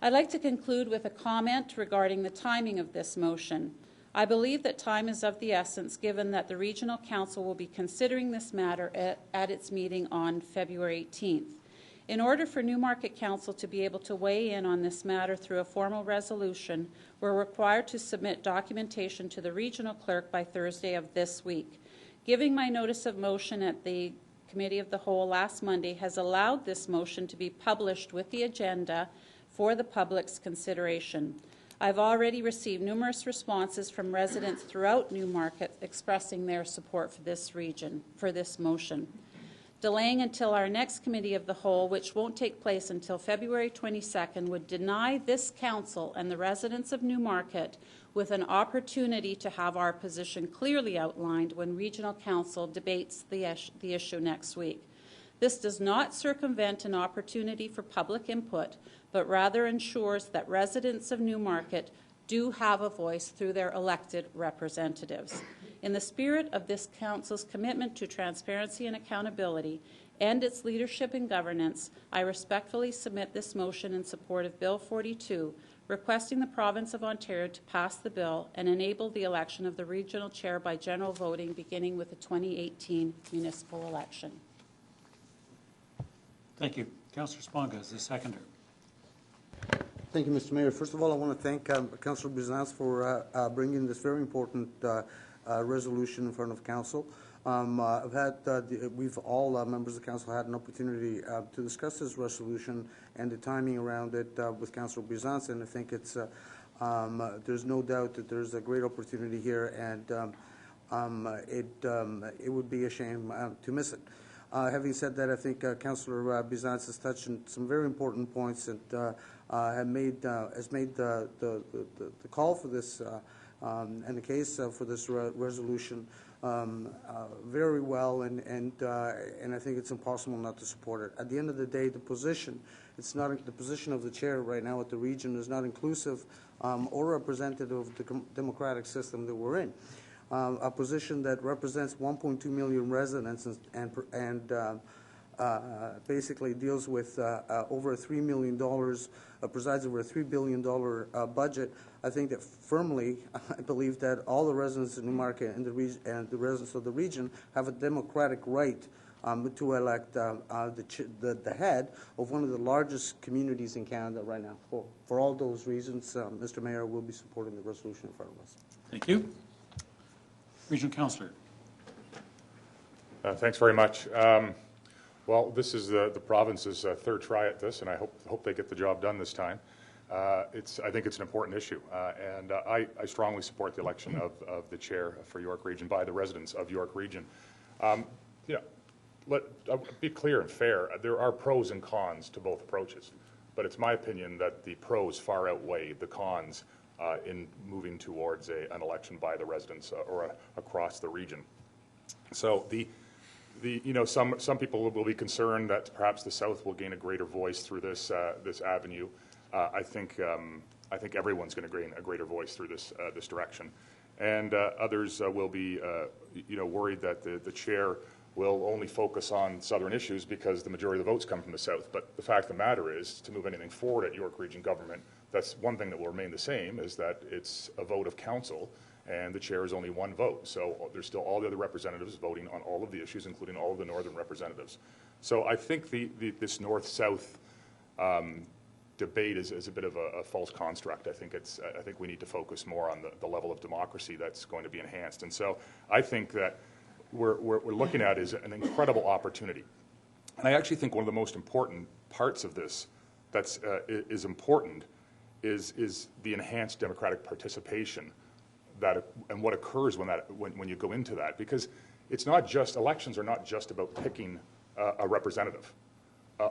I'd like to conclude with a comment regarding the timing of this motion. I believe that time is of the essence, given that the Regional Council will be considering this matter at its meeting on February 18th. In order for Newmarket Council to be able to weigh in on this matter through a formal resolution, we're required to submit documentation to the Regional Clerk by Thursday of this week. Giving my notice of motion at the Committee of the Whole last Monday has allowed this motion to be published with the agenda for the public's consideration. I've already received numerous responses from residents throughout Newmarket expressing their support for this motion. Delaying until our next Committee of the Whole, which won't take place until February 22nd, would deny this Council and the residents of Newmarket with an opportunity to have our position clearly outlined when Regional Council debates the issue next week. This does not circumvent an opportunity for public input, but rather ensures that residents of Newmarket do have a voice through their elected representatives. In the spirit of this Council's commitment to transparency and accountability and its leadership and governance, I respectfully submit this motion in support of Bill 42, requesting the Province of Ontario to pass the bill and enable the election of the regional chair by general voting beginning with the 2018 municipal election. Thank you. Councillor Sponga is the seconder. Thank you, Mr. Mayor. First of all, I want to thank Councillor Byzance for bringing this very important resolution in front of Council. I've had, we've all members of Council had an opportunity to discuss this resolution and the timing around it with Councillor Byzance, and I think it's there's no doubt that there's a great opportunity here, and it would be a shame to miss it. Having said that, I think Councillor Byzance has touched on some very important points and has made the call for this and the case for this resolution very well, and I think it's impossible not to support it. At the end of the day, the position, it's not the position of the chair right now at the region is not inclusive or representative of the democratic system that we're in. A position that represents 1.2 million residents and basically deals with over $3 million, presides over a $3 billion budget. I think that firmly, I believe that all the residents of Newmarket and the residents of the region have a democratic right to elect the head of one of the largest communities in Canada right now. For all those reasons, Mr. Mayor, will be supporting the resolution in front of us. Thank you. Regional Councillor. Thanks very much. Well, this is the province's third try at this, and I hope they get the job done this time. I think it's an important issue, and I strongly support the election of the chair for York Region by the residents of York Region. Let be clear and fair. There are pros and cons to both approaches, but it's my opinion that the pros far outweigh the cons in moving towards an election by the residents or across the region. So some people will be concerned that perhaps the South will gain a greater voice through this avenue. I think everyone's going to gain a greater voice through this direction, and others will be worried that the chair will only focus on southern issues because the majority of the votes come from the South. But the fact of the matter is, to move anything forward at York Region government, that's one thing that will remain the same, is that it's a vote of council, and the chair is only one vote. So there's still all the other representatives voting on all of the issues, including all of the northern representatives. So I think this north-south debate is a bit of a false construct. I think we need to focus more on the level of democracy that's going to be enhanced. And so I think that we're looking at is an incredible opportunity. And I actually think one of the most important parts of this is important is the enhanced democratic participation and what occurs when you go into that, because elections are not just about picking a representative.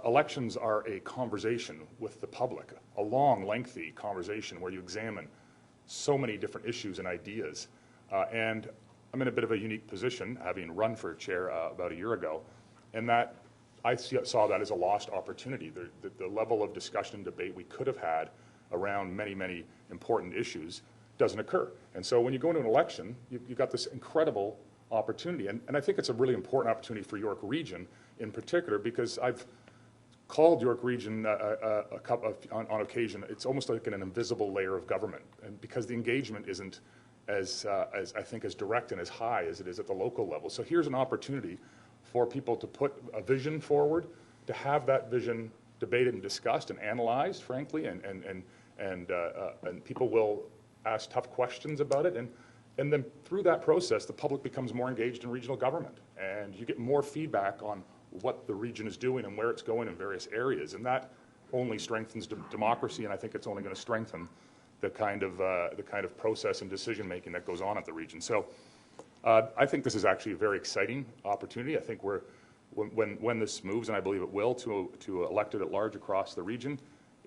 Elections are a conversation with the public, a long, lengthy conversation where you examine so many different issues and ideas. And I'm in a bit of a unique position, having run for chair about a year ago, and that I saw that as a lost opportunity. The level of discussion and debate we could have had around many, many important issues doesn't occur. And so when you go into an election, you've got this incredible opportunity. And I think it's a really important opportunity for York Region in particular, because I've called York Region on occasion, it's almost like an invisible layer of government, and because the engagement isn't as I think as direct and as high as it is at the local level. So here's an opportunity for people to put a vision forward, to have that vision debated and discussed and analyzed, frankly, and people will ask tough questions about it, and then through that process, the public becomes more engaged in regional government, and you get more feedback on what the region is doing and where it's going in various areas, and that only strengthens democracy, and I think it's only going to strengthen the kind of process and decision making that goes on at the region. So I think this is actually a very exciting opportunity. I think when this moves, and I believe it will, to elected at large across the region,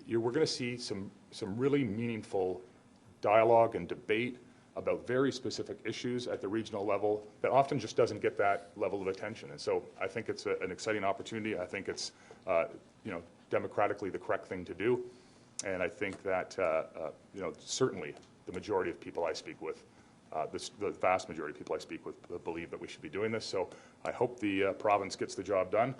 we're going to see some really meaningful dialogue and debate about very specific issues at the regional level that often just doesn't get that level of attention. And so I think it's an exciting opportunity. I think it's democratically the correct thing to do. And I think that certainly the majority of people I speak with, the vast majority of people I speak with, believe that we should be doing this. So I hope the province gets the job done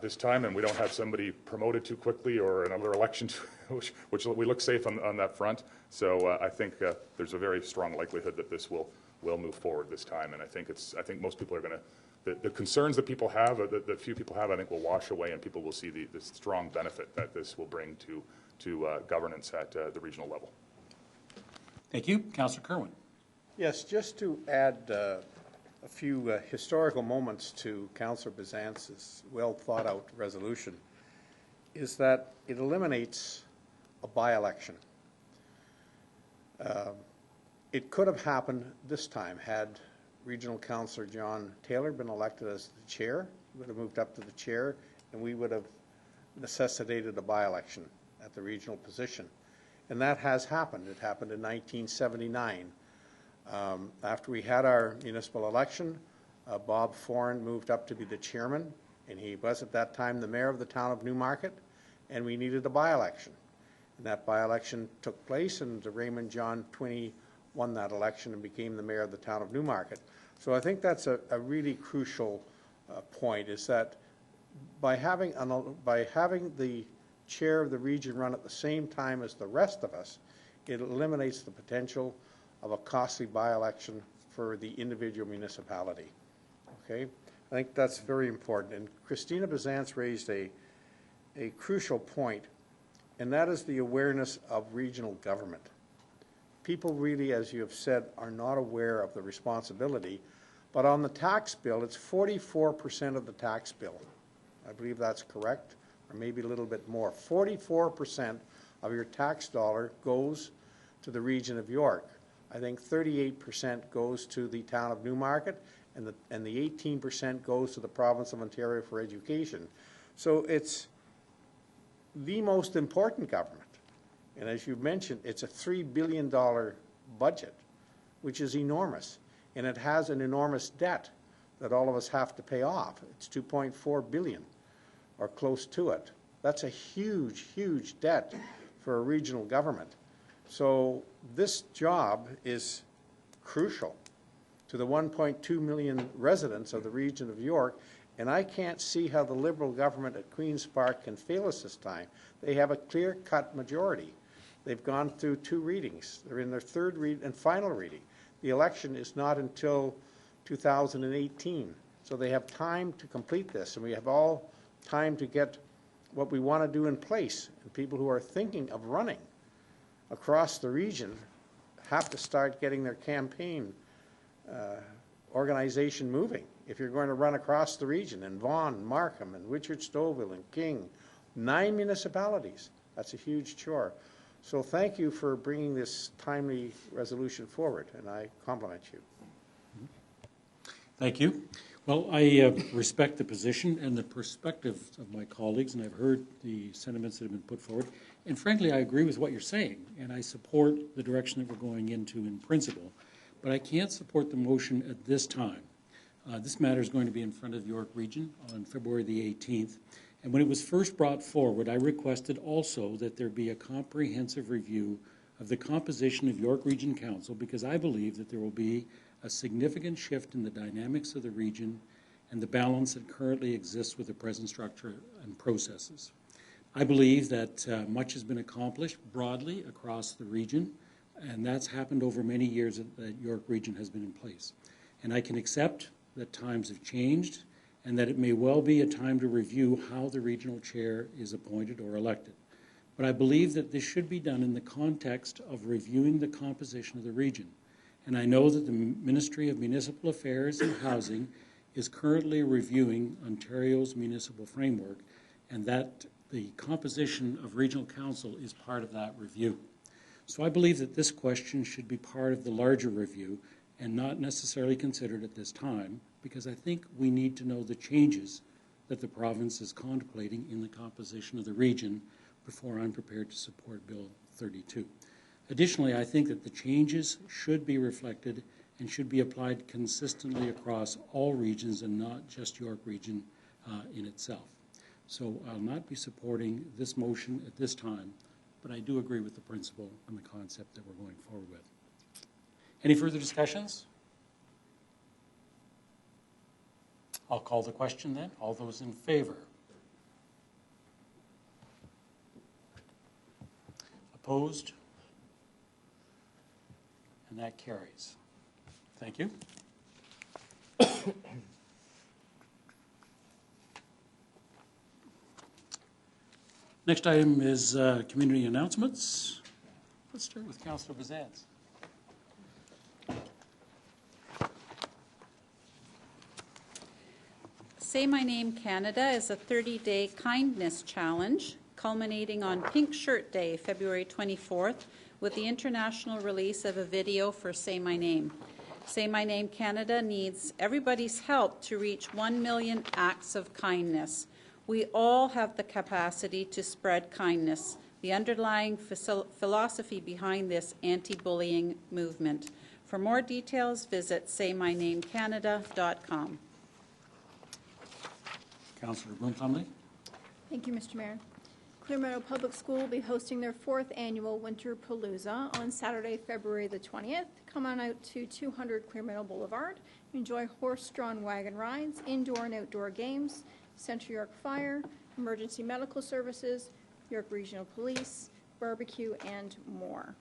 this time, and we don't have somebody promoted too quickly or another election, which we look safe on that front. So I think there's a very strong likelihood that this will move forward this time. And I think most people are going to. The concerns that people have, that few people have, I think will wash away, and people will see the strong benefit that this will bring to governance at the regional level. Thank you. Councillor Kerwin. Yes, just to add a few historical moments to Councillor Bizance's well-thought-out resolution, is that it eliminates a by-election. It could have happened this time had Regional Councillor John Taylor been elected as the chair. He would have moved up to the chair, and we would have necessitated a by-election at the regional position. And that has happened. It happened in 1979. After we had our municipal election, Bob Foran moved up to be the chairman, and he was at that time the mayor of the town of Newmarket, and we needed a by-election. And that by-election took place, and Raymond John Twinney won that election and became the mayor of the town of Newmarket. So I think that's a really crucial point, is that by having the chair of the region run at the same time as the rest of us, it eliminates the potential of a costly by-election for the individual municipality. Okay, I think that's very important. And Christina Bizance raised a crucial point, and that is the awareness of regional government. People really, as you have said, are not aware of the responsibility, but on the tax bill, it's 44% of the tax bill. I believe that's correct, or maybe a little bit more. 44% of your tax dollar goes to the region of York. I think 38% goes to the town of Newmarket, and the 18% goes to the province of Ontario for education. So it's the most important government. And as you mentioned, it's a $3 billion budget, which is enormous. And it has an enormous debt that all of us have to pay off. It's $2.4 billion, or close to it. That's a huge, huge debt for a regional government. So this job is crucial to the 1.2 million residents of the region of York, and I can't see how the Liberal government at Queen's Park can fail us this time. They have a clear-cut majority. They've gone through 2 readings. They're in their 3rd read and final reading. The election is not until 2018, so they have time to complete this, and we have all time to get what we want to do in place. And people who are thinking of running across the region have to start getting their campaign organization moving. If you're going to run across the region in Vaughan, Markham, and Richard Stouffville, and King, 9 municipalities, that's a huge chore. So thank you for bringing this timely resolution forward, and I compliment you. Thank you. Well, I respect the position and the perspective of my colleagues, and I've heard the sentiments that have been put forward. And frankly, I agree with what you're saying, and I support the direction that we're going into in principle. But I can't support the motion at this time. This matter is going to be in front of York Region on February the 18th. And when it was first brought forward, I requested also that there be a comprehensive review of the composition of York Region Council, because I believe that there will be a significant shift in the dynamics of the region and the balance that currently exists with the present structure and processes. I believe that much has been accomplished broadly across the region, and that's happened over many years that York Region has been in place. And I can accept that times have changed and that it may well be a time to review how the regional chair is appointed or elected. But I believe that this should be done in the context of reviewing the composition of the region. And I know that the Ministry of Municipal Affairs and Housing is currently reviewing Ontario's municipal framework, and that the composition of regional council is part of that review. So I believe that this question should be part of the larger review and not necessarily considered at this time, because I think we need to know the changes that the province is contemplating in the composition of the region before I'm prepared to support Bill 32. Additionally, I think that the changes should be reflected and should be applied consistently across all regions and not just York Region in itself. So I'll not be supporting this motion at this time, but I do agree with the principle and the concept that we're going forward with. Any further discussions? I'll call the question then. All those in favor? Opposed? And that carries. Thank you. Next item is community announcements. Let's start with Councillor Bazans. Say My Name Canada is a 30-day kindness challenge culminating on Pink Shirt Day, February 24th, with the international release of a video for Say My Name. Say My Name Canada needs everybody's help to reach 1 million acts of kindness. We all have the capacity to spread kindness, the underlying philosophy behind this anti-bullying movement. For more details, visit saymynamecanada.com. Councillor Brunthumley. Thank you, Mr. Mayor. Clear Meadow Public School will be hosting their 4th annual Winter Palooza on Saturday, February the 20th. Come on out to 200 Clear Meadow Boulevard. Enjoy horse-drawn wagon rides, indoor and outdoor games, Central York Fire, emergency medical services, York Regional Police, barbecue, and more.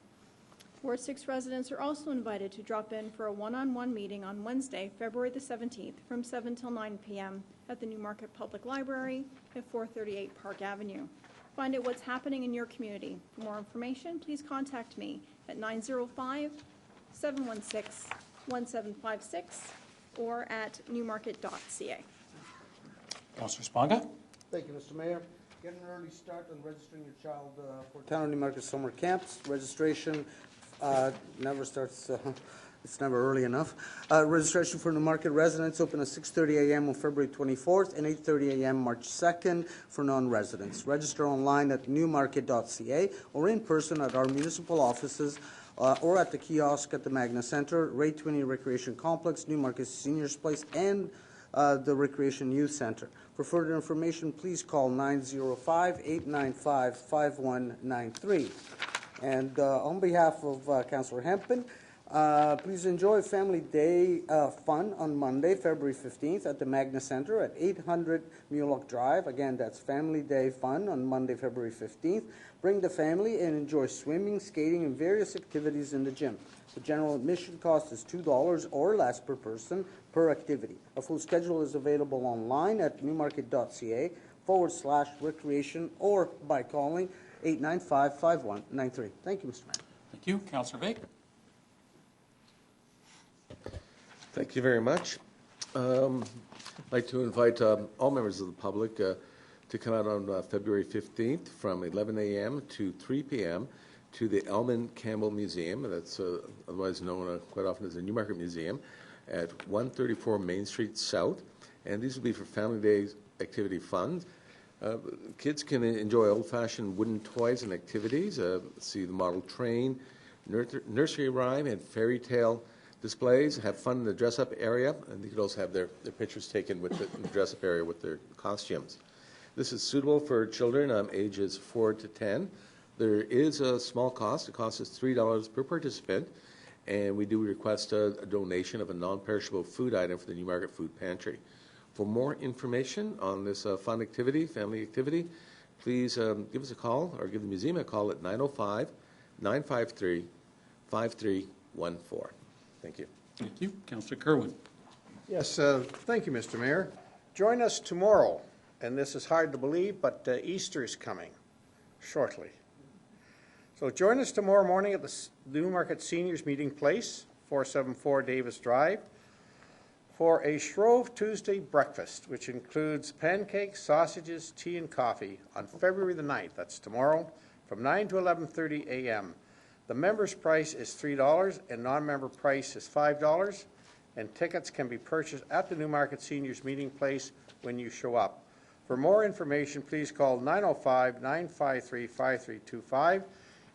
Ward 6 residents are also invited to drop in for a one-on-one meeting on Wednesday, February the 17th from 7 till 9 p.m. at the Newmarket Public Library at 438 Park Avenue. Find out what's happening in your community. For more information, please contact me at 905-716-1756 or at newmarket.ca. Councillor Sponga. Thank you, Mr. Mayor. Get an early start on registering your child for Town of Newmarket summer camps. Registration never starts, it's never early enough. Registration for Newmarket residents open at 6:30 a.m. on February 24th and 8:30 a.m. March 2nd for non-residents. Register online at newmarket.ca or in person at our municipal offices or at the kiosk at the Magna Centre, Ray Twinney Recreation Complex, Newmarket Seniors Place, and the Recreation Youth Centre. For further information, please call 905-895-5193. And on behalf of Councillor Hempin, please enjoy Family Day fun on Monday, February 15th at the Magna Centre at 800 Mulock Drive. Again, that's Family Day fun on Monday, February 15th. Bring the family and enjoy swimming, skating, and various activities in the gym. The general admission cost is $2 or less per person per activity. A full schedule is available online at newmarket.ca/recreation or by calling 895-5193. Thank you, Mr. Mayor. Thank you. Councillor Bake. Thank you very much. I'd like to invite all members of the public to come out on February 15th from 11 a.m. to 3 p.m. to the Elman Campbell Museum, that's otherwise known quite often as the Newmarket Museum, at 134 Main Street South. And these will be for Family Day activity fun. Kids can enjoy old-fashioned wooden toys and activities, see the model train, nursery rhyme, and fairy tale displays, have fun in the dress-up area, and they could also have their pictures taken with the dress-up area with their costumes. This is suitable for children ages 4 to 10. There is a small cost. The cost is $3 per participant, and we do request a donation of a non-perishable food item for the Newmarket Food Pantry. For more information on this fun activity, family activity, please give us a call or give the museum a call at 905-953-4600. 5314. Thank you. Thank you. Councillor Kerwin. Yes, thank you, Mr. Mayor. Join us tomorrow, and this is hard to believe, but Easter is coming shortly. So join us tomorrow morning at the Newmarket Seniors Meeting Place, 474 Davis Drive, for a Shrove Tuesday breakfast, which includes pancakes, sausages, tea, and coffee on February the 9th. That's tomorrow, from 9 to 11:30 a.m. The member's price is $3, and non-member price is $5, and tickets can be purchased at the Newmarket Seniors Meeting Place when you show up. For more information, please call 905-953-5325.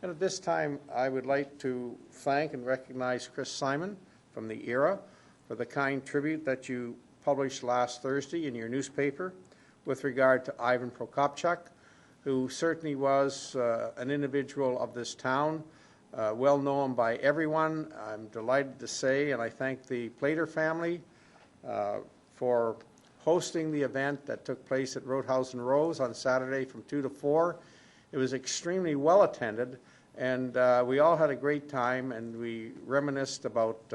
And at this time, I would like to thank and recognize Chris Simon from the Era for the kind tribute that you published last Thursday in your newspaper with regard to Ivan Prokopchuk, who certainly was an individual of this town, well known by everyone. I'm delighted to say, and I thank the Plater family for hosting the event that took place at Roadhouse and Rose on Saturday from 2 to 4. It was extremely well attended, and we all had a great time, and we reminisced about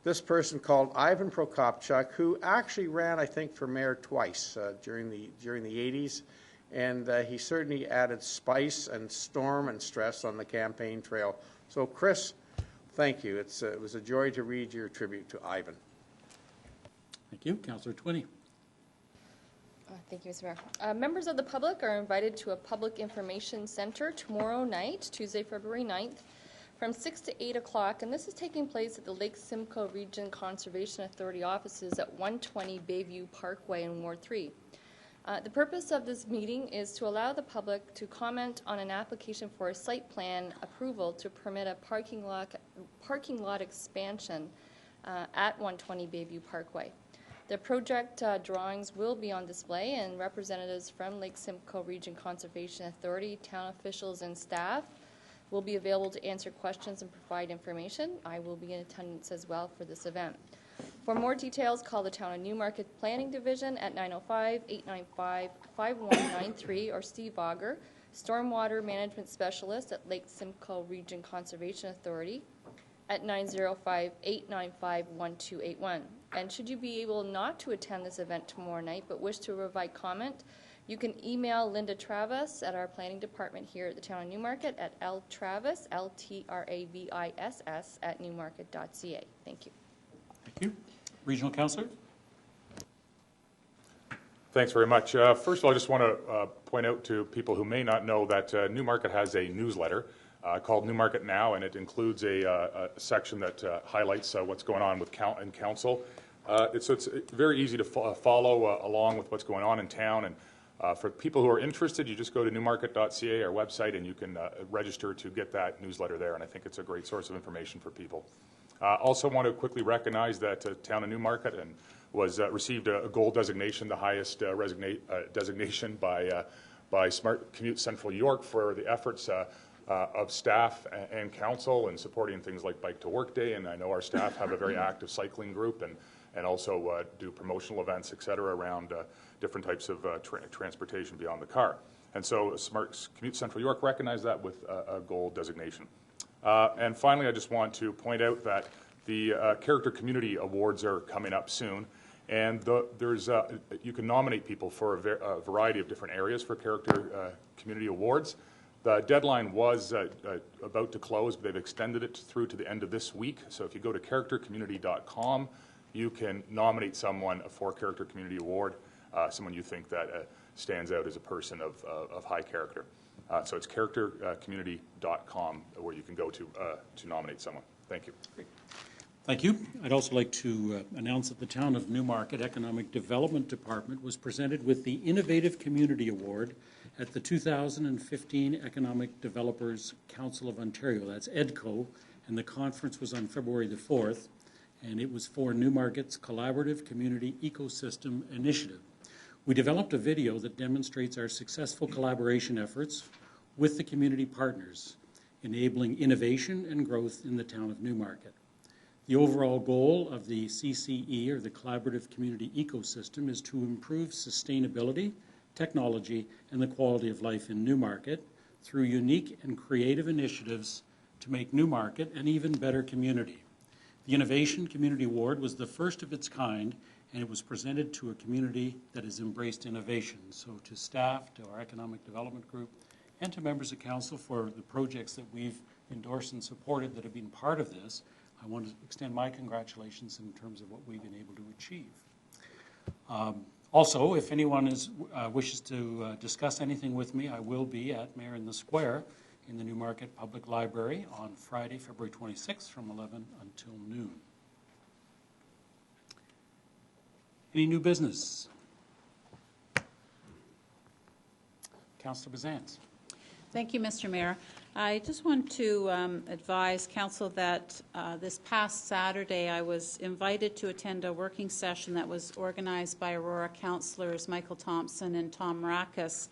this person called Ivan Prokopchuk, who actually ran, I think, for mayor twice during the 80s, and he certainly added spice and storm and stress on the campaign trail. So, Chris, thank you. It was a joy to read your tribute to Ivan. Thank you. Councillor Twinney. Thank you, Mr. Mayor. Members of the public are invited to a public information center tomorrow night, Tuesday, February 9th, from 6 to 8 o'clock, and this is taking place at the Lake Simcoe Region Conservation Authority offices at 120 Bayview Parkway in Ward 3. The purpose of this meeting is to allow the public to comment on an application for a site plan approval to permit a parking lot expansion at 120 Bayview Parkway. The project drawings will be on display, and representatives from Lake Simcoe Region Conservation Authority, town officials, and staff will be available to answer questions and provide information. I will be in attendance as well for this event. For more details, call the Town of Newmarket Planning Division at 905-895-5193 or Steve Auger, Stormwater Management Specialist at Lake Simcoe Region Conservation Authority at 905-895-1281. And should you be able not to attend this event tomorrow night but wish to provide comment, you can email Linda Travis at our planning department here at the Town of Newmarket at ltravis, LTRAVISS, at newmarket.ca. Thank you. Thank you. Regional Councillor. Thanks very much. First of all, I just want to point out to people who may not know that Newmarket has a newsletter called Newmarket Now, and it includes a section that highlights what's going on with council. So it's very easy to follow along with what's going on in town. And for people who are interested, you just go to newmarket.ca, our website, and you can register to get that newsletter there. And I think it's a great source of information for people. Also want to quickly recognize that Town of Newmarket received a gold designation, the highest designation by Smart Commute Central York for the efforts of staff and council in supporting things like Bike to Work Day. And I know our staff have a very active cycling group and also do promotional events, et cetera, around different types of transportation beyond the car. And so Smart Commute Central York recognized that with a gold designation. And finally, I just want to point out that the Character Community Awards are coming up soon, and you can nominate people for a variety of different areas for Character Community Awards. The deadline was about to close, but they've extended it through to the end of this week. So if you go to charactercommunity.com, you can nominate someone for Character Community Award, someone you think that stands out as a person of high character. So it's charactercommunity.com where you can go to nominate someone. Thank you. Thank you. I'd also like to announce that the Town of Newmarket Economic Development Department was presented with the Innovative Community Award at the 2015 Economic Developers Council of Ontario. That's EDCO, and the conference was on February the 4th, and it was for Newmarket's Collaborative Community Ecosystem Initiative. We developed a video that demonstrates our successful collaboration efforts with the community partners, enabling innovation and growth in the Town of Newmarket. The overall goal of the CCE, or the Collaborative Community Ecosystem, is to improve sustainability, technology, and the quality of life in Newmarket through unique and creative initiatives to make Newmarket an even better community. The Innovation Community Award was the first of its kind, and it was presented to a community that has embraced innovation. So to staff, to our Economic Development Group, and to members of council for the projects that we've endorsed and supported that have been part of this, I want to extend my congratulations in terms of what we've been able to achieve. Also, if anyone wishes to discuss anything with me, I will be at Mayor in the Square in the Newmarket Public Library on Friday, February 26th from 11 until noon. Any new business? Councillor Bazance. Thank you, Mr. Mayor. I just want to advise Council that this past Saturday I was invited to attend a working session that was organized by Aurora councillors Michael Thompson and Tom Maracus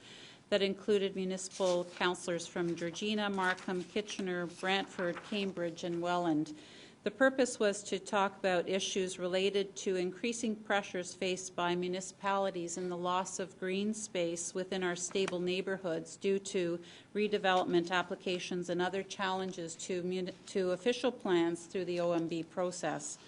that included municipal councillors from Georgina, Markham, Kitchener, Brantford, Cambridge, and Welland. The purpose was to talk about issues related to increasing pressures faced by municipalities in the loss of green space within our stable neighborhoods due to redevelopment applications and other challenges to official plans through the OMB process.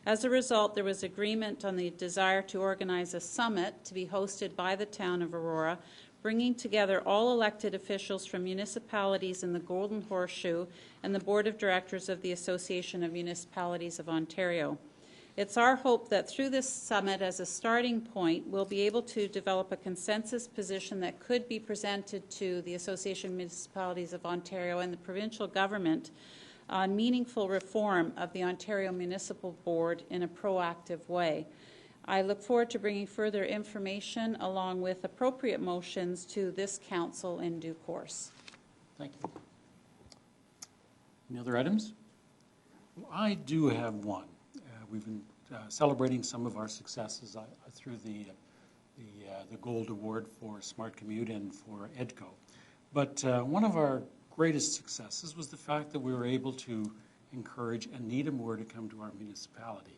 As a result, there was agreement on the desire to organize a summit to be hosted by the town of Aurora, bringing together all elected officials from municipalities in the Golden Horseshoe and the Board of Directors of the Association of Municipalities of Ontario. It's our hope that through this summit as a starting point, we'll be able to develop a consensus position that could be presented to the Association of Municipalities of Ontario and the provincial government on meaningful reform of the Ontario Municipal Board in a proactive way. I look forward to bringing further information along with appropriate motions to this council in due course. Thank you. Any other items? Well, I do have one. We've been celebrating some of our successes through the Gold Award for Smart Commute and for EDCO. But one of our greatest successes was the fact that we were able to encourage Anita Moore to come to our municipality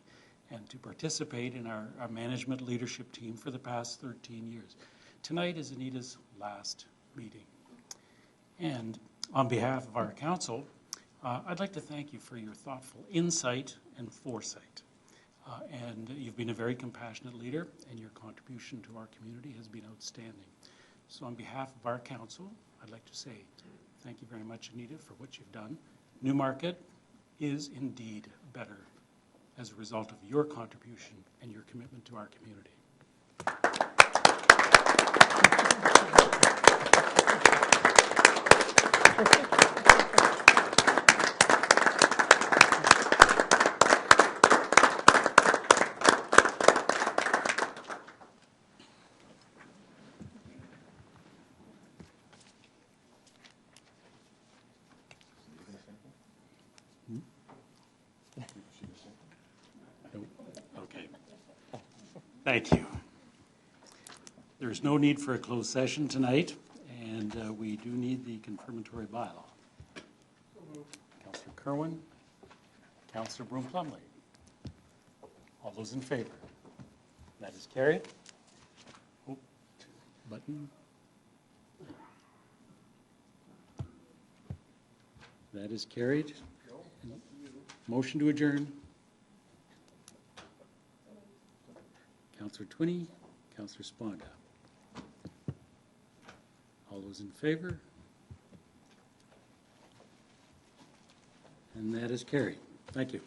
and to participate in our management leadership team for the past 13 years. Tonight is Anita's last meeting. And on behalf of our council, I'd like to thank you for your thoughtful insight and foresight. And you've been a very compassionate leader, and your contribution to our community has been outstanding. So on behalf of our council, I'd like to say thank you very much, Anita, for what you've done. Newmarket is indeed better as a result of your contribution and your commitment to our community. Okay. Thank you. There's no need for a closed session tonight, and we do need the confirmatory bylaw. Councillor Kerwin, Councillor Broom-Plumley. All those in favor? That is carried. Oh, button. That is carried. Motion to adjourn. Councillor Twinney, Councillor Sponga. All those in favor? And that is carried. Thank you.